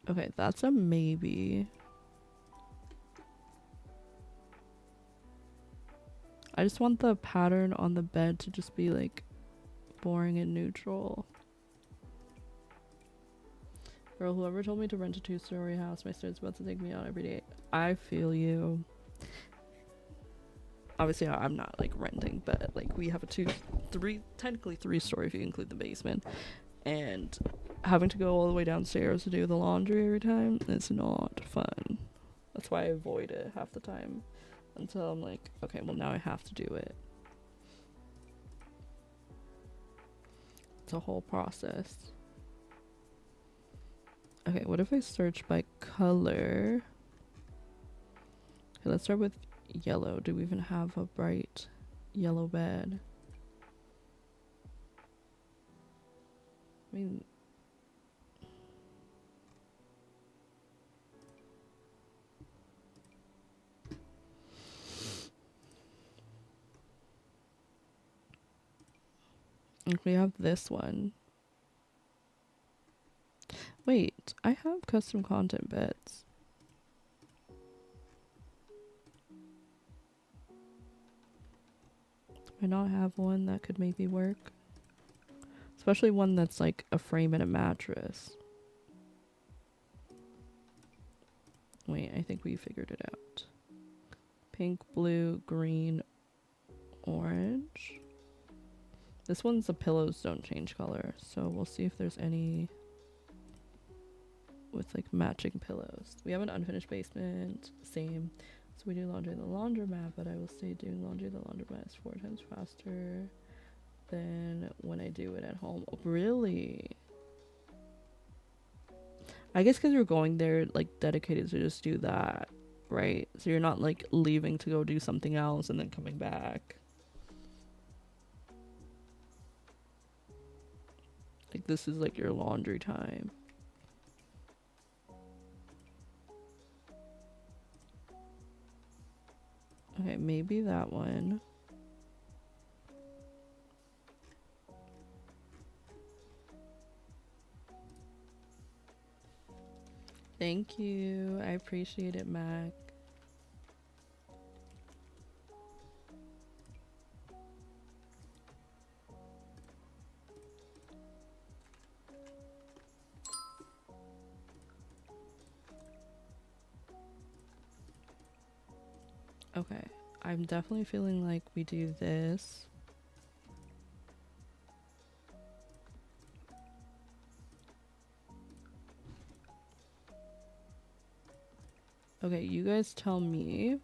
Okay, that's a maybe. I just want the pattern on the bed to just be like boring and neutral. Girl, whoever told me to rent a 2-story house, my student's about to take me out every day. I feel you. Obviously, I'm not like renting, but like we have a technically 3-story if you include the basement. And having to go all the way downstairs to do the laundry every time is not fun. That's why I avoid it half the time. Until I'm like, okay, well now I have to do it. It's a whole process. Okay, what if I search by color? Okay, let's start with yellow. Do we even have a bright yellow bed? I mean, Like we have this one. Wait, I have custom content beds. Do I not have one that could maybe work? Especially one that's like a frame and a mattress. Wait, I think we figured it out. Pink, blue, green, orange. This one's the pillows don't change color, so we'll see if there's any with like matching pillows. We have an unfinished basement, same. So we do laundry in the laundromat, but I will say doing laundry in the laundromat is 4 times faster than when I do it at home. Oh, really? I guess because you're going there like dedicated to just do that, right? So you're not like leaving to go do something else and then coming back. Like this is like your laundry time. Okay, maybe that one. Thank you. I appreciate it, Mac. Okay, I'm definitely feeling like we do this. Okay, you guys tell me.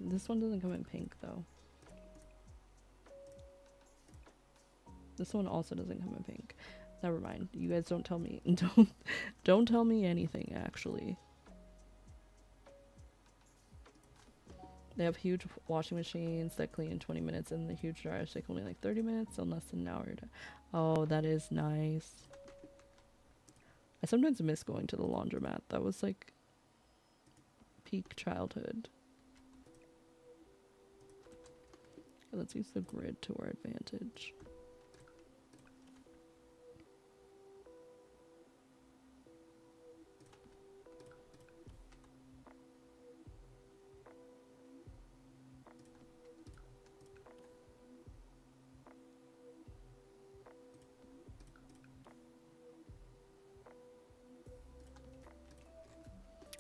This one doesn't come in pink though. This one also doesn't come in pink. Never mind. You guys don't tell me. Don't tell me anything actually. They have huge washing machines that clean in 20 minutes and the huge dryers take only like 30 minutes, so less than an hour. Oh, that is nice. I sometimes miss going to the laundromat. That was like peak childhood. Let's use the grid to our advantage.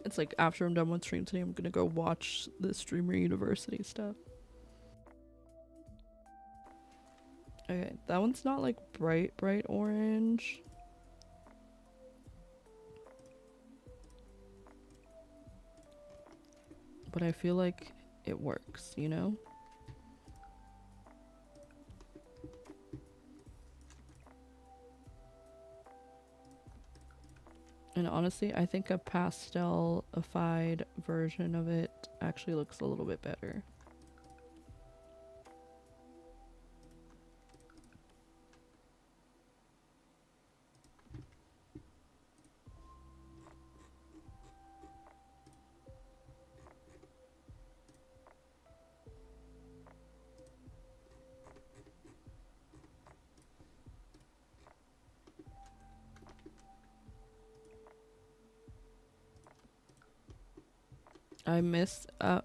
It's like after I'm done with stream today, I'm gonna go watch the Streamer University stuff. Okay, that one's not like bright orange. But I feel like it works, you know? And honestly, I think a pastelified version of it actually looks a little bit better.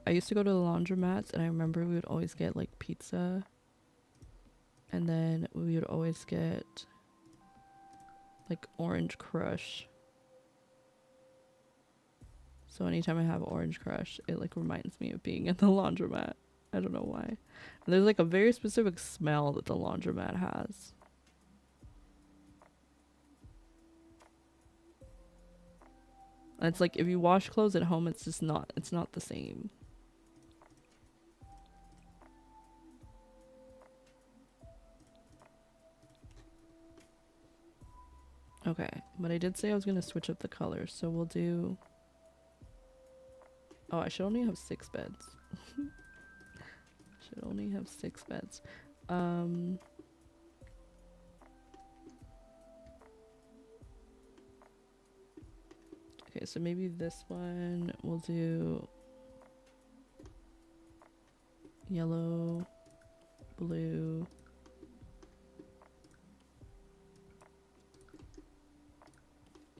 I used to go to the laundromats and I remember we would always get like pizza and then we would always get like Orange Crush. So anytime I have Orange Crush, it like reminds me of being in the laundromat. I don't know why. And there's like a very specific smell that the laundromat has. And it's like if you wash clothes at home, it's not the same. Okay, but I did say I was gonna switch up the colors, so we'll do... Oh, I should only have 6 beds. Should only have 6 beds. Okay, so maybe this one we'll do yellow, blue.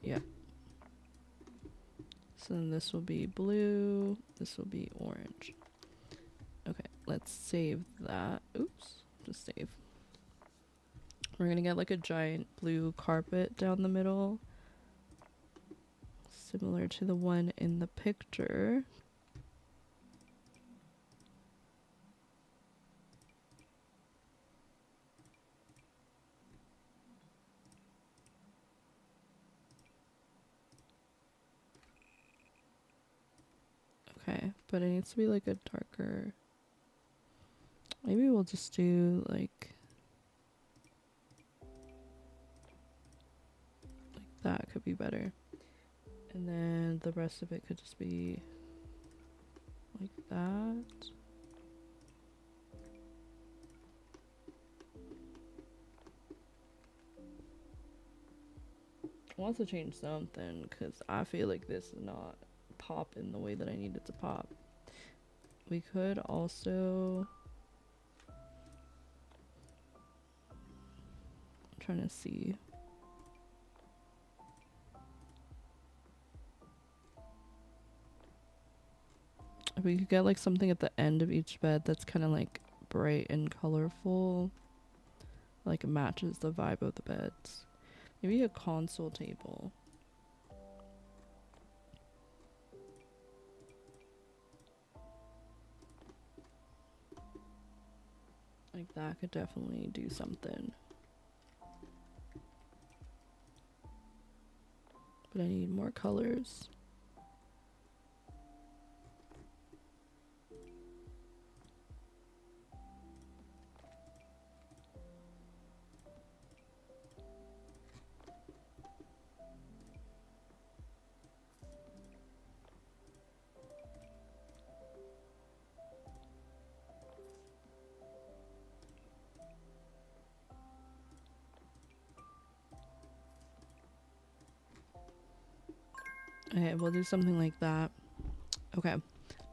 Yeah. So then this will be blue. This will be orange. Okay, let's save that. Oops, just save. We're gonna get like a giant blue carpet down the middle, similar to the one in the picture. Okay, but it needs to be like a darker. Maybe we'll just do like that could be better. And then the rest of it could just be like that. I want to change something because I feel like this is not pop in the way that I need it to pop. We could also, I'm trying to see. If we could get like something at the end of each bed that's kind of like bright and colorful, like it matches the vibe of the beds. Maybe a console table. Like that could definitely do something. But I need more colors. Okay, we'll do something like that. Okay,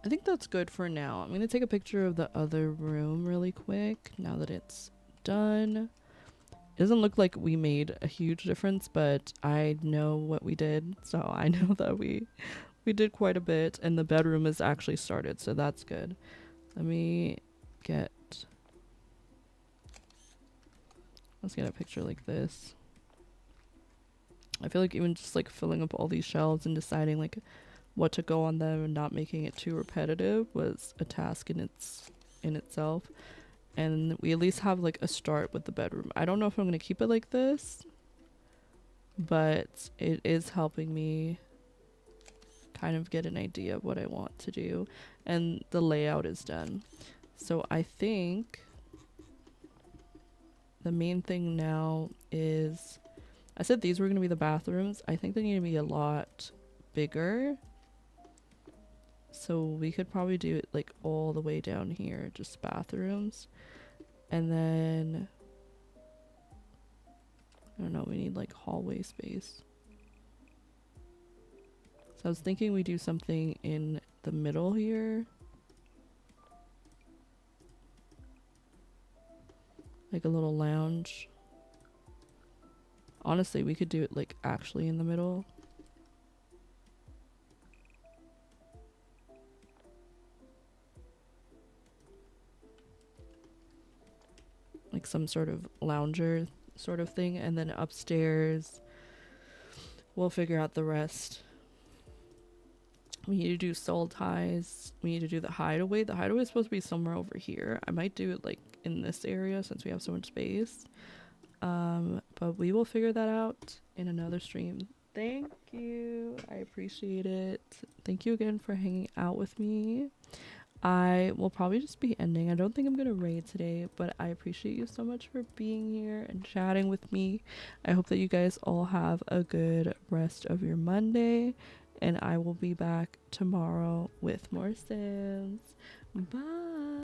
I think that's good for now. I'm gonna take a picture of the other room really quick now that it's done. It doesn't look like we made a huge difference, but I know what we did, so I know that we did quite a bit, and the bedroom is actually started, so that's good. Let me get, let's get a picture like this. I feel like even just like filling up all these shelves and deciding like what to go on them and not making it too repetitive was a task in itself. And we at least have like a start with the bedroom. I don't know if I'm going to keep it like this, but it is helping me kind of get an idea of what I want to do, and the layout is done. So I think the main thing now is, I said these were going to be the bathrooms. I think they need to be a lot bigger. So we could probably do it like all the way down here, just bathrooms. And then, I don't know, we need like hallway space. So I was thinking we do something in the middle here. Like a little lounge. Honestly, we could do it like actually in the middle. Like some sort of lounger sort of thing. And then upstairs, we'll figure out the rest. We need to do soul ties. We need to do the hideaway. The hideaway is supposed to be somewhere over here. I might do it like in this area since we have so much space. But we will figure that out in another stream. Thank you. I appreciate it. Thank you again for hanging out with me. I will probably just be ending. I don't think I'm gonna raid today, but I appreciate you so much for being here and chatting with me. I hope that you guys all have a good rest of your Monday, and I will be back tomorrow with more Sims. Bye.